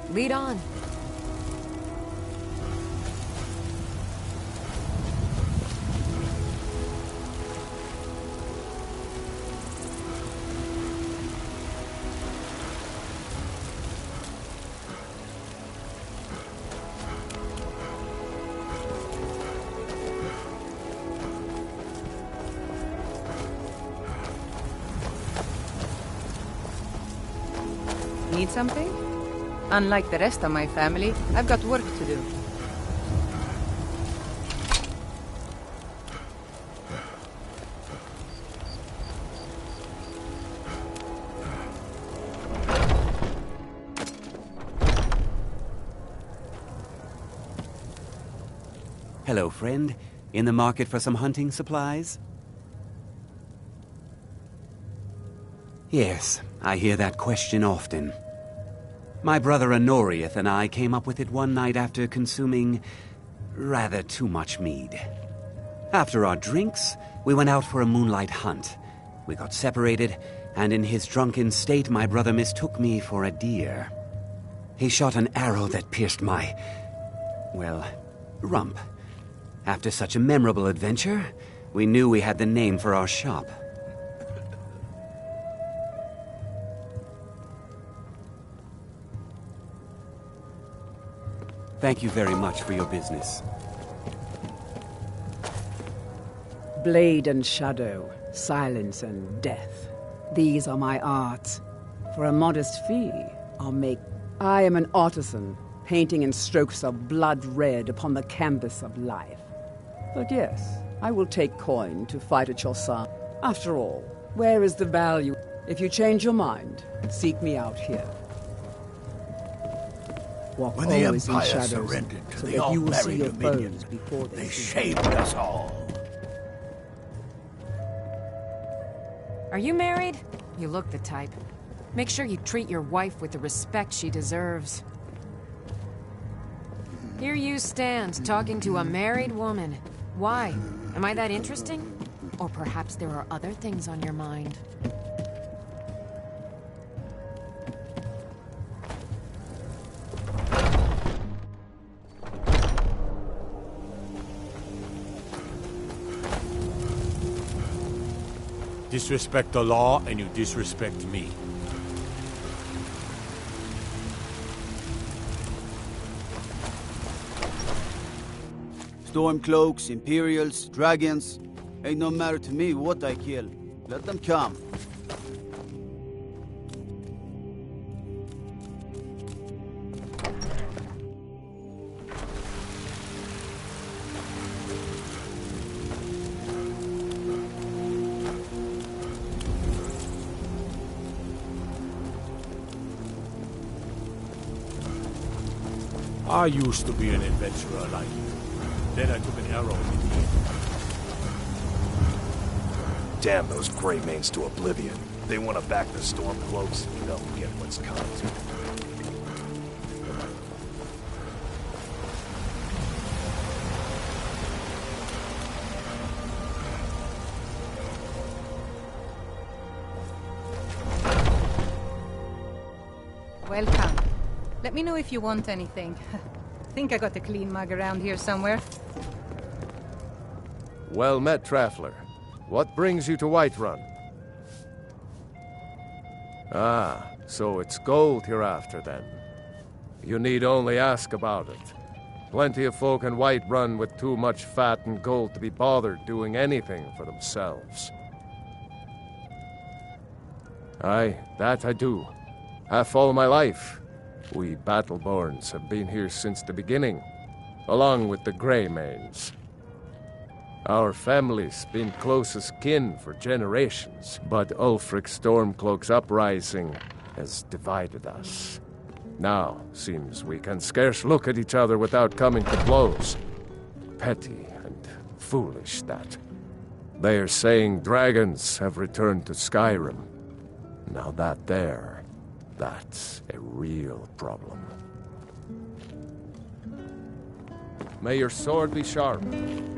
Lead on. Need something? Unlike the rest of my family, I've got work to do. Hello, friend. In the market for some hunting supplies? Yes, I hear that question often. My brother Honorius and I came up with it one night after consuming rather too much mead. After our drinks, we went out for a moonlight hunt. We got separated, and in his drunken state, my brother mistook me for a deer. He shot an arrow that pierced my, well, rump. After such a memorable adventure, we knew we had the name for our shop. Thank you very much for your business. Blade and shadow, silence and death. These are my arts. For a modest fee, I'll make... I am an artisan, painting in strokes of blood red upon the canvas of life. But yes, I will take coin to fight at your side. After all, where is the value? If you change your mind, seek me out here. Walk When the always in Empire shadows, surrendered to so the that you will see all-merry your Dominion, foes before they see you. shamed us all. Are you married? You look the type. Make sure you treat your wife with the respect she deserves. Here you stand, talking to a married woman. Why? Am I that interesting? Or perhaps there are other things on your mind? Disrespect the law, and you disrespect me. Stormcloaks, Imperials, dragons. Ain't no matter to me what I kill. Let them come. I used to be an adventurer like you. Then I took an arrow in the head. Damn those Greymanes to oblivion. They want to back the Stormcloaks. They'll get what's coming to them. Welcome. Let me know if you want anything. Think I got a clean mug around here somewhere. Well met, Traveler. What brings you to Whiterun? Ah, so it's gold you're after then. You need only ask about it. Plenty of folk in Whiterun with too much fat and gold to be bothered doing anything for themselves. Aye, that I do. Half all my life. We Battleborns have been here since the beginning, along with the Greymanes. Our family's been close as kin for generations, but Ulfric Stormcloak's uprising has divided us. Now, seems we can scarce look at each other without coming to blows. Petty and foolish, that. They are saying dragons have returned to Skyrim. Now that's a real problem. May your sword be sharp.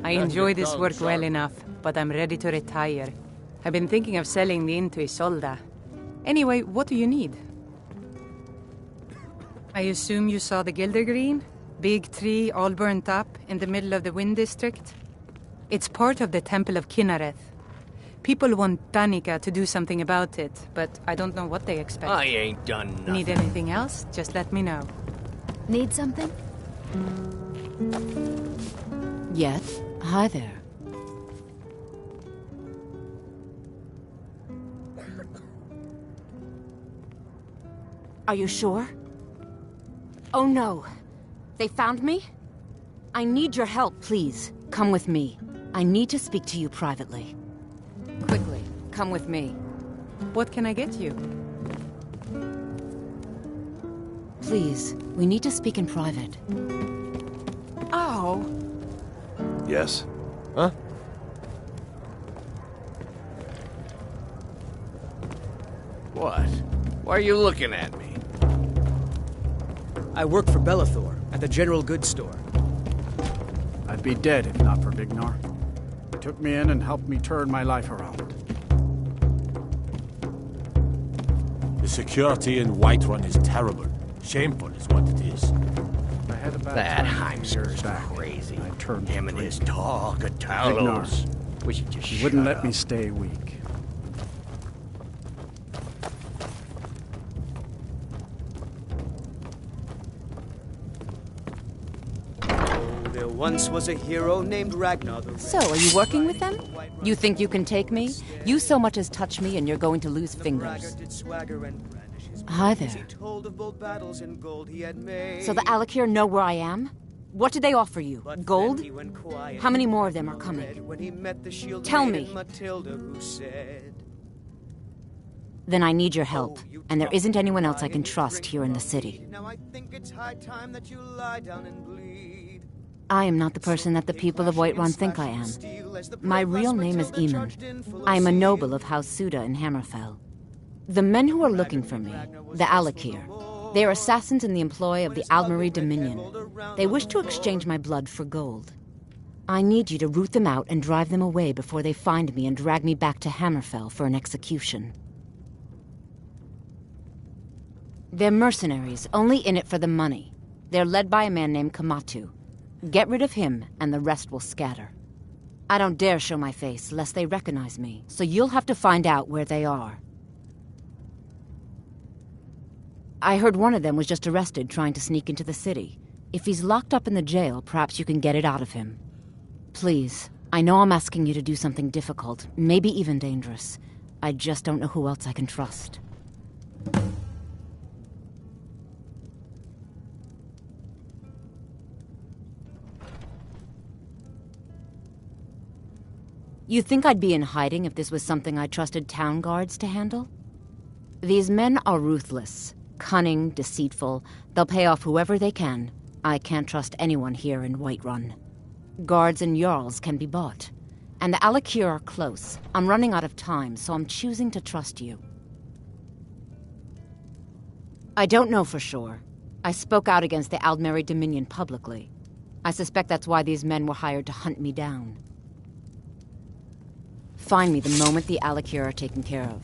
I enjoy this work well enough, but I'm ready to retire. I've been thinking of selling the inn to Isolda. Anyway, what do you need? I assume you saw the Gildergreen? Big tree, all burnt up, in the middle of the Wind District? It's part of the Temple of Kinnareth. People want Danica to do something about it, but I don't know what they expect. I ain't done nothing. Need anything else? Just let me know. Need something? Yet? Hi there. Are you sure? Oh no. They found me? I need your help, please. Come with me. I need to speak to you privately. Quickly, come with me. What can I get you? Please, we need to speak in private. Oh. Yes? Huh? What? Why are you looking at me? I work for Bellathor at the General Goods Store. I'd be dead if not for Vignar. He took me in and helped me turn my life around. The security in Whiterun is terrible. Shameful is what it is. I had a bad That time Heimskir's crazy. Him and his talk of Talos. We should just He wouldn't shut let me up. stay weak. There once was a hero named Ragnar the Red. So, are you working with them? You think you can take me? You so much as touch me and you're going to lose fingers. Hi there. So the Alakir know where I am? What did they offer you? Gold? How many more of them are coming? Tell me. Then I need your help, and there isn't anyone else I can trust here in the city. Now I think it's high time that you lie down and bleed. I am not the person that the people of Whiterun think I am. My real name is Eamon. I am a noble of House Suda in Hammerfell. The men who are looking for me, the Alakir, they are assassins in the employ of the Aldmeri Dominion. They wish to exchange my blood for gold. I need you to root them out and drive them away before they find me and drag me back to Hammerfell for an execution. They're mercenaries, only in it for the money. They're led by a man named Kamatu. Get rid of him, and the rest will scatter. I don't dare show my face, lest they recognize me, so you'll have to find out where they are. I heard one of them was just arrested trying to sneak into the city. If he's locked up in the jail, perhaps you can get it out of him. Please, I know I'm asking you to do something difficult, maybe even dangerous. I just don't know who else I can trust. You think I'd be in hiding if this was something I trusted town guards to handle? These men are ruthless, cunning, deceitful. They'll pay off whoever they can. I can't trust anyone here in Whiterun. Guards and Jarls can be bought. And the Alakir are close. I'm running out of time, so I'm choosing to trust you. I don't know for sure. I spoke out against the Aldmeri Dominion publicly. I suspect that's why these men were hired to hunt me down. Find me the moment the Alakir are taken care of.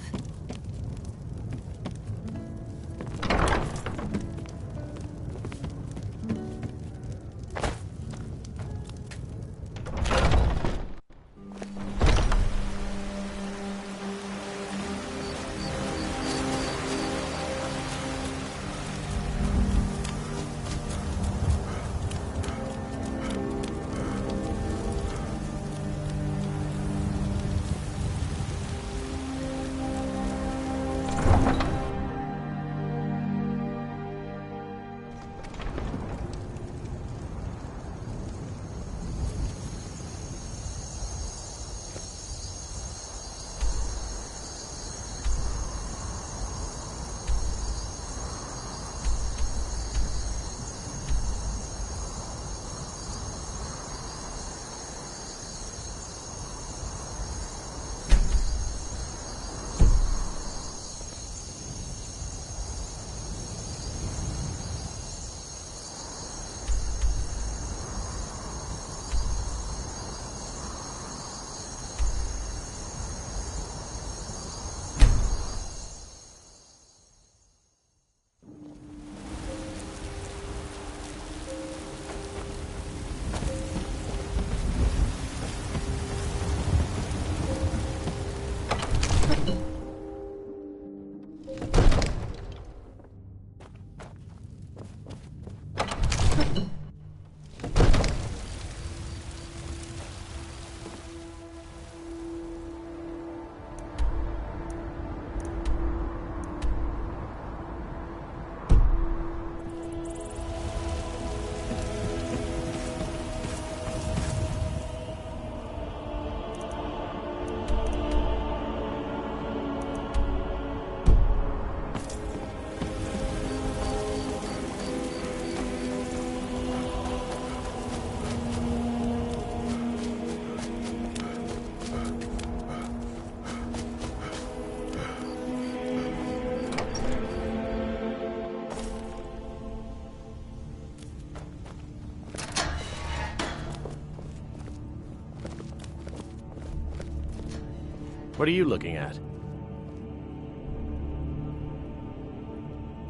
What are you looking at?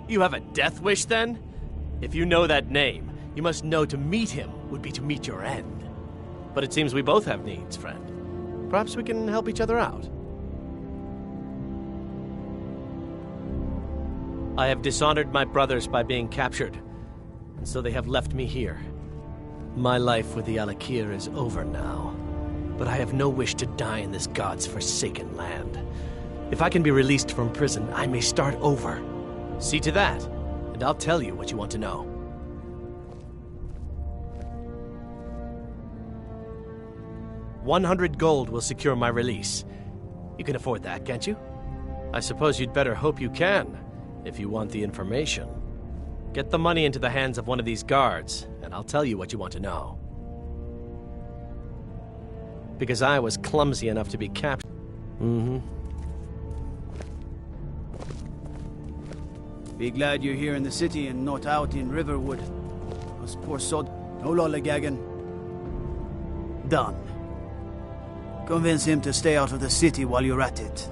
You have a death wish, then? If you know that name, you must know to meet him would be to meet your end. But it seems we both have needs, friend. Perhaps we can help each other out. I have dishonored my brothers by being captured, and so they have left me here. My life with the Alakir is over now, but I have no wish to die in this god's forsaken land. If I can be released from prison, I may start over. See to that, and I'll tell you what you want to know. 100 gold will secure my release. You can afford that, can't you? I suppose you'd better hope you can, if you want the information. Get the money into the hands of one of these guards, and I'll tell you what you want to know. Because I was clumsy enough to be captured. Be glad you're here in the city and not out in Riverwood. Us poor sod. No lollygagging. Done. Convince him to stay out of the city while you're at it.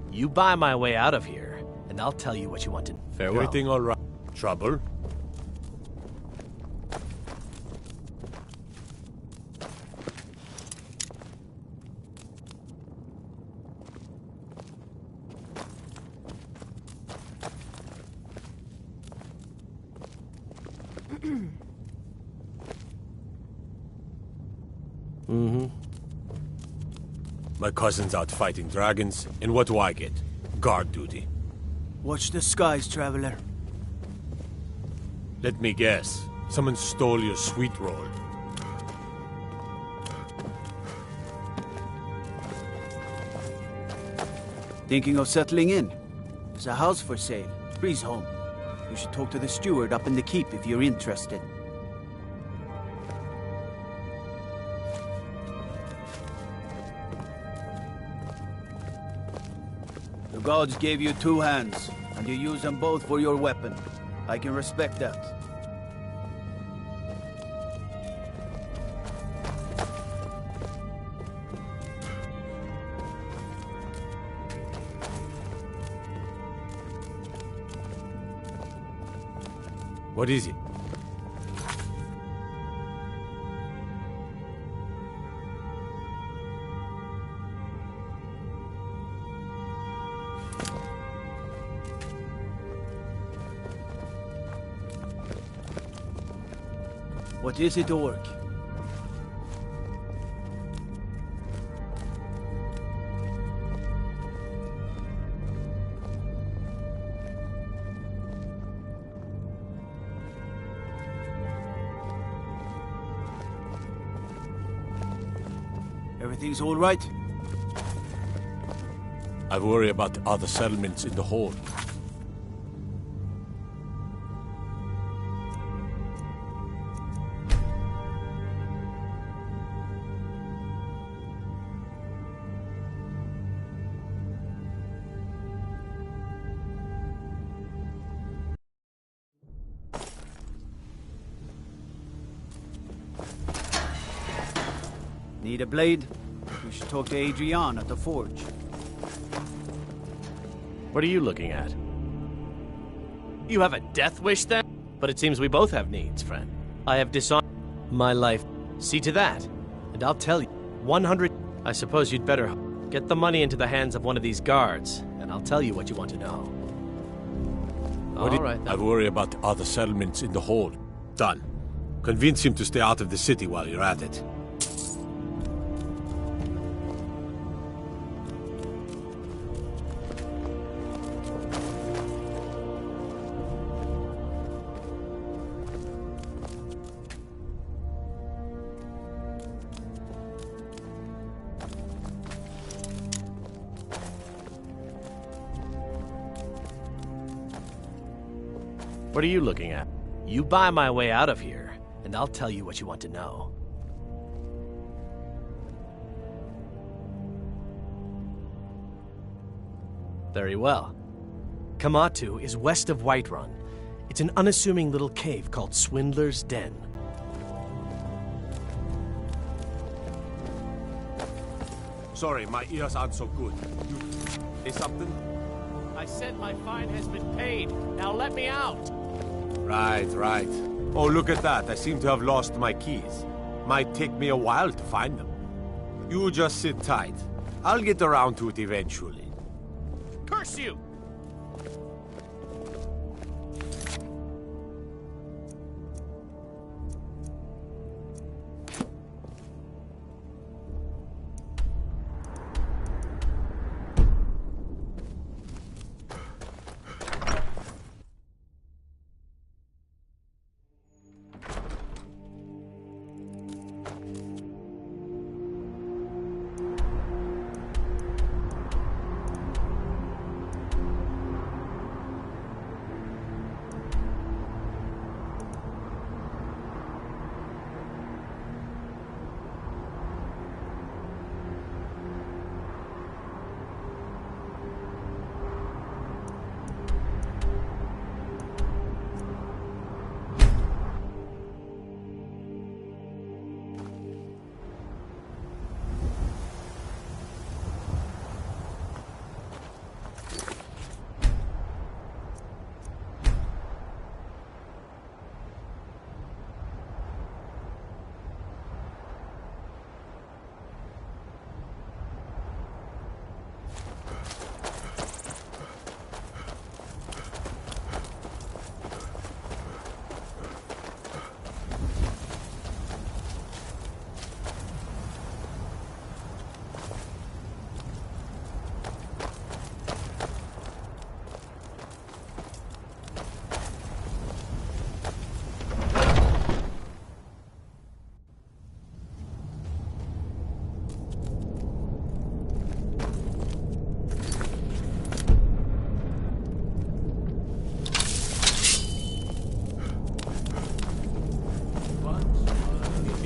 You buy my way out of here, and I'll tell you what you want to. Farewell. Everything all right? Trouble? My cousin's out fighting dragons, and what do I get? Guard duty. Watch the skies, traveler. Let me guess. Someone stole your sweet roll. Thinking of settling in? There's a house for sale. Breeze home. You should talk to the steward up in the keep if you're interested. The gods gave you 2 hands, and you use them both for your weapon. I can respect that. What is it? What is it, Orc? Everything's all right? I worry about the other settlements in the hold. Need a blade? You should talk to Adrian at the forge. What are you looking at? You have a death wish, then? But it seems we both have needs, friend. I have dishonored my life. See to that, and I'll tell you. 100... I suppose you'd better get the money into the hands of one of these guards, and I'll tell you what you want to know. All right, then. I worry about the other settlements in the hold. Done. Convince him to stay out of the city while you're at it. What are you looking at? You buy my way out of here, and I'll tell you what you want to know. Very well. Kamatu is west of Whiterun. It's an unassuming little cave called Swindler's Den. Sorry, my ears aren't so good. You say something? I said my fine has been paid. Now let me out! Right. Oh, look at that. I seem to have lost my keys. Might take me a while to find them. You just sit tight. I'll get around to it eventually. Curse you!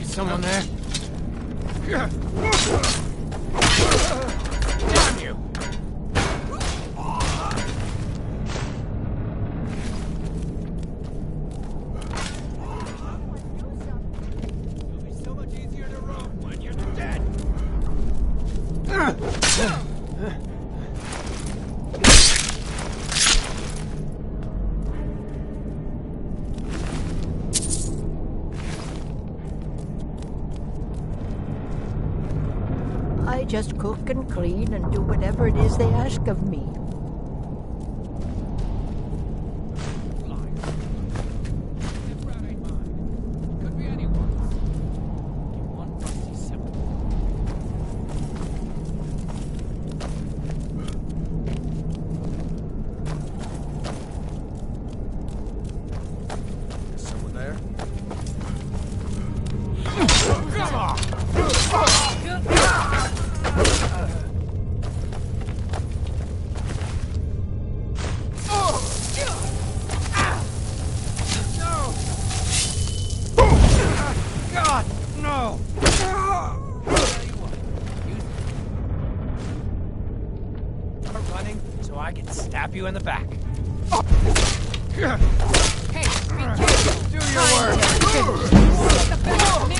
Someone there? Damn you! It'll be so much easier to rope when you're dead. I just cook and clean and do whatever it is they ask of me. Someone there? Come on! God, no! You're running so I can stab you in the back. Hey, be careful! Do your work! Get the back knee!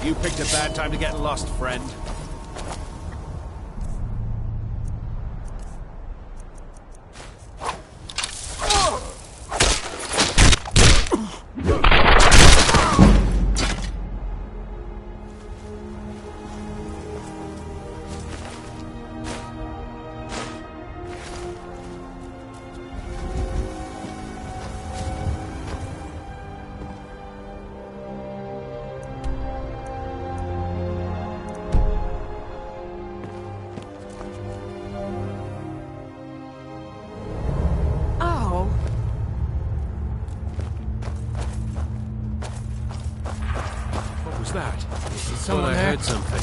You picked a bad time to get lost, friend. That? Someone there? I heard something.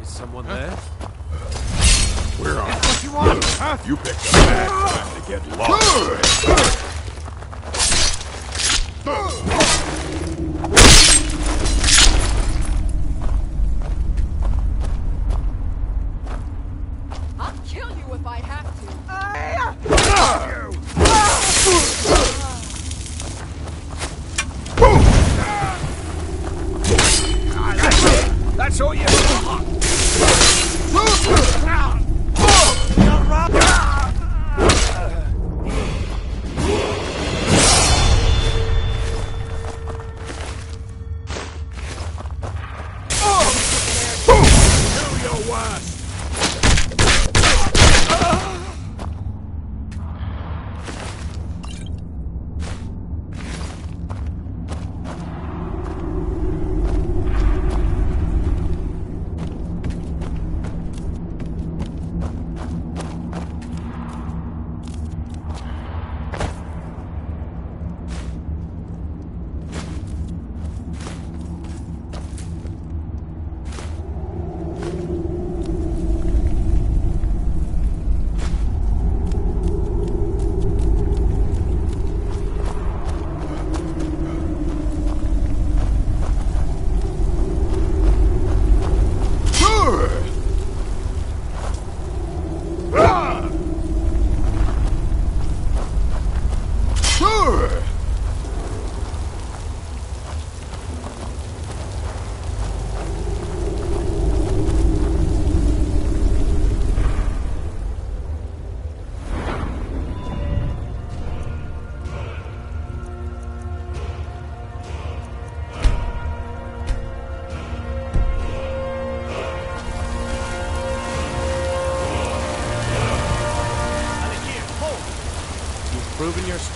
Someone there? Where are you? What you want? Huh? You picked a bad time to get lost. I'll kill you if I have to. That's all you.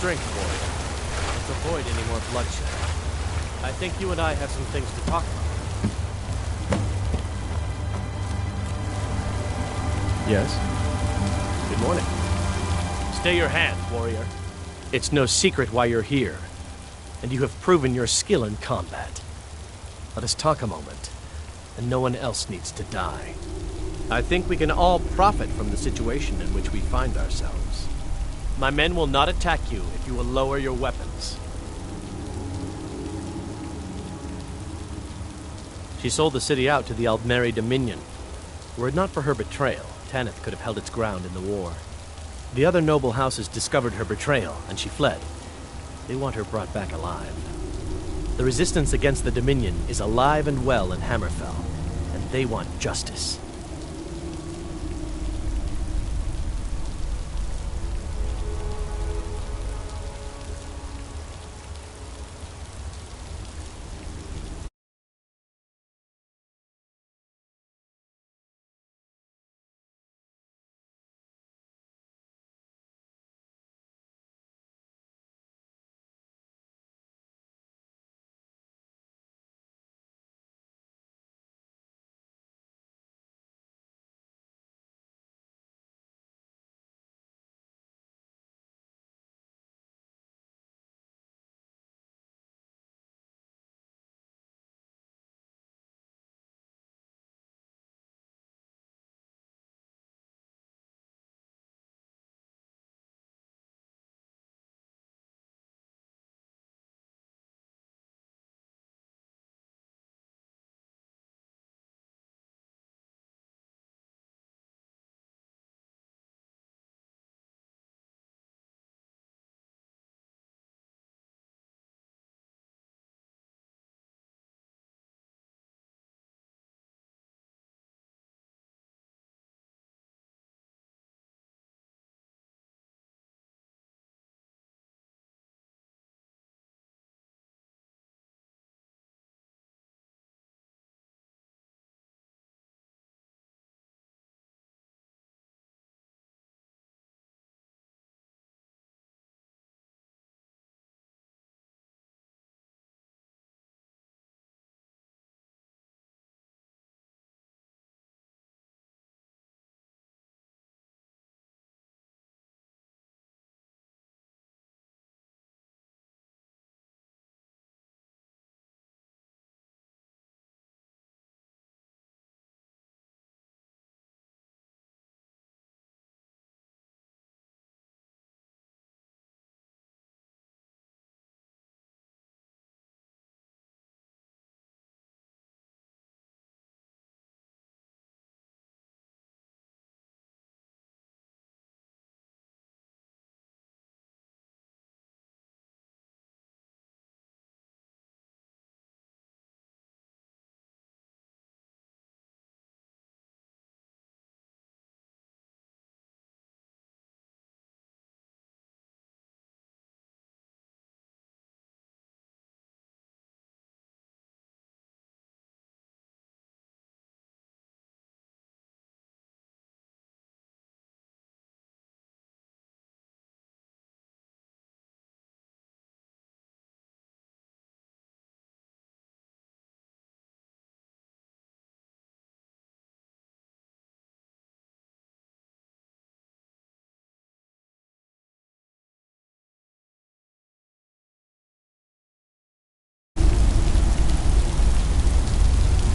drink, warrior. Let's avoid any more bloodshed. I think you and I have some things to talk about. Yes? Good morning. Stay your hand, warrior. It's no secret why you're here, and you have proven your skill in combat. Let us talk a moment, and no one else needs to die. I think we can all profit from the situation in which we find ourselves. My men will not attack you if you will lower your weapons. She sold the city out to the Aldmeri Dominion. Were it not for her betrayal, Tanith could have held its ground in the war. The other noble houses discovered her betrayal, and she fled. They want her brought back alive. The resistance against the Dominion is alive and well in Hammerfell, and they want justice.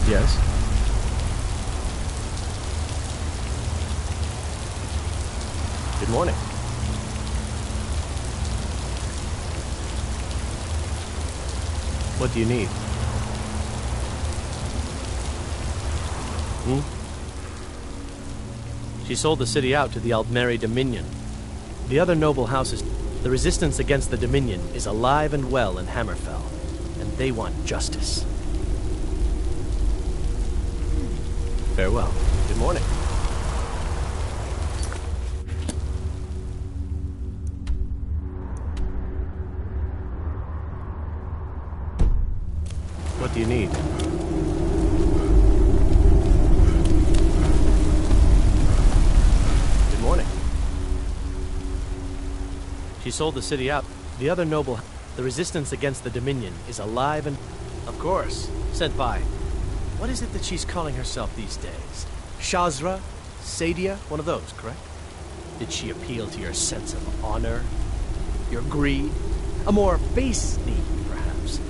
Yes? Good morning. What do you need? She sold the city out to the Aldmeri Dominion. The other noble houses... The resistance against the Dominion is alive and well in Hammerfell, and they want justice. Farewell. Good morning. What do you need? Good morning. She sold the city out. The other noble... The resistance against the Dominion is alive and... Of course. Sent by... What is it that she's calling herself these days? Shazra? Sadia? One of those, correct? Did she appeal to your sense of honor? Your greed? A more base need, perhaps?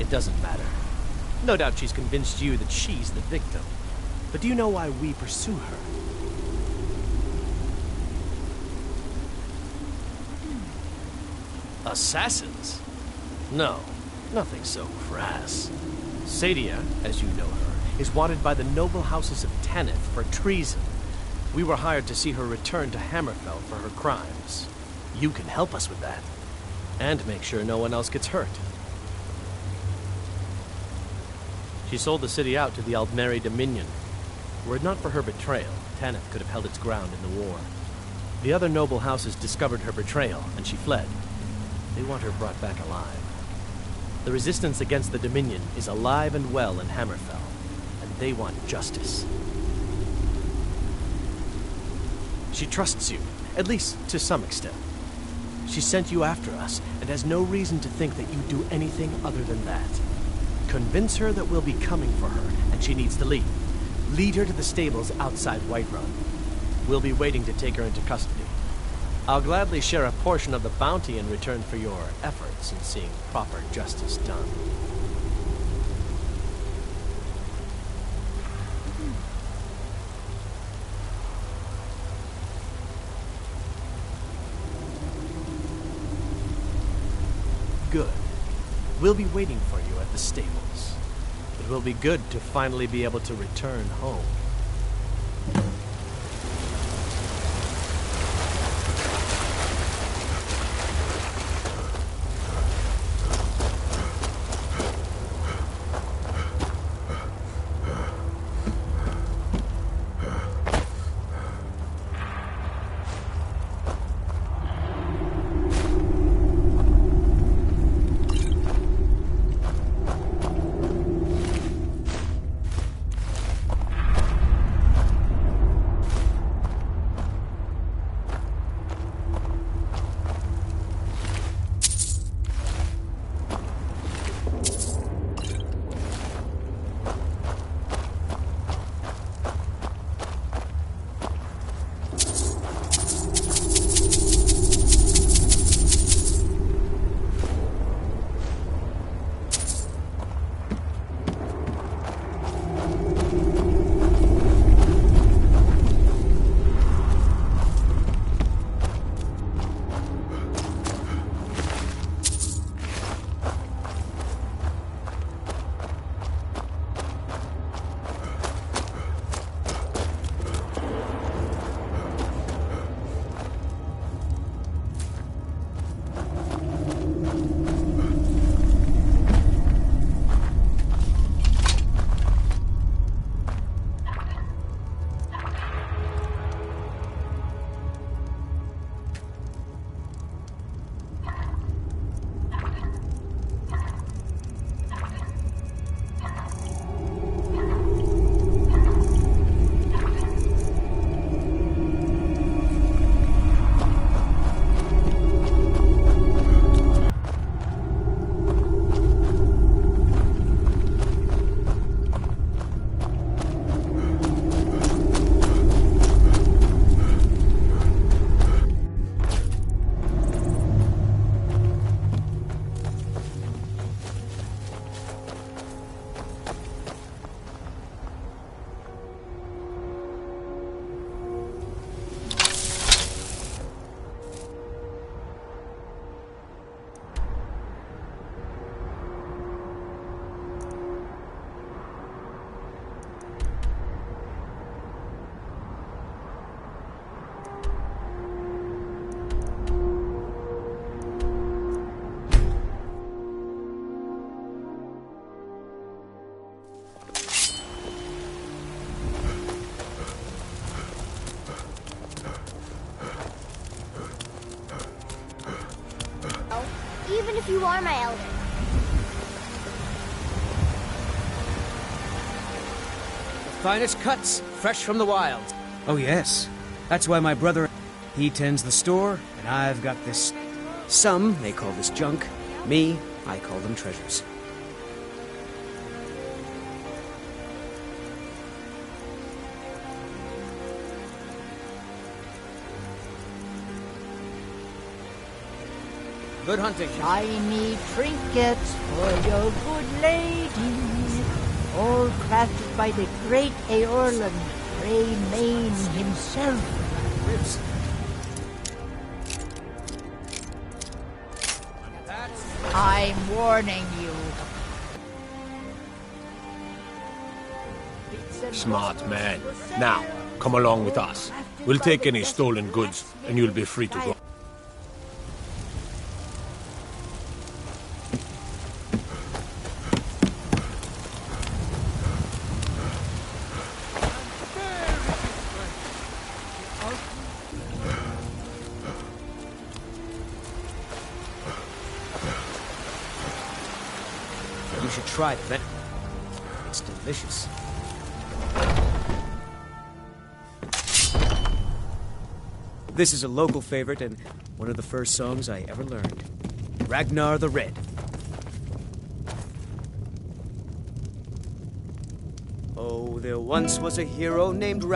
It doesn't matter. No doubt she's convinced you that she's the victim. But do you know why we pursue her? Assassins? No, nothing so crass. Sadia, as you know her, is wanted by the noble houses of Tanith for treason. We were hired to see her return to Hammerfell for her crimes. You can help us with that. And make sure no one else gets hurt. She sold the city out to the Aldmeri Dominion. Were it not for her betrayal, Tanith could have held its ground in the war. The other noble houses discovered her betrayal, and she fled. They want her brought back alive. The resistance against the Dominion is alive and well in Hammerfell, and they want justice. She trusts you, at least to some extent. She sent you after us, and has no reason to think that you do anything other than that. Convince her that we'll be coming for her, and she needs to leave. Lead her to the stables outside Whiterun. We'll be waiting to take her into custody. I'll gladly share a portion of the bounty in return for your efforts in seeing proper justice done. Good. We'll be waiting for you at the stables. It will be good to finally be able to return home. Even if you are my elder. The finest cuts, fresh from the wild. Oh yes. That's why my brother, he tends the store, and I've got this Some may call this junk. Me, I call them treasures. Good hunting. Shiny trinkets for your good lady, all crafted by the great Eorlan, Grey Mane himself. Ribs. I'm warning you. Smart man. Now, come along with us. We'll take any stolen goods, and you'll be free to go. You should try the venom. It's delicious. This is a local favorite and one of the first songs I ever learned. Ragnar the Red. Oh, there once was a hero named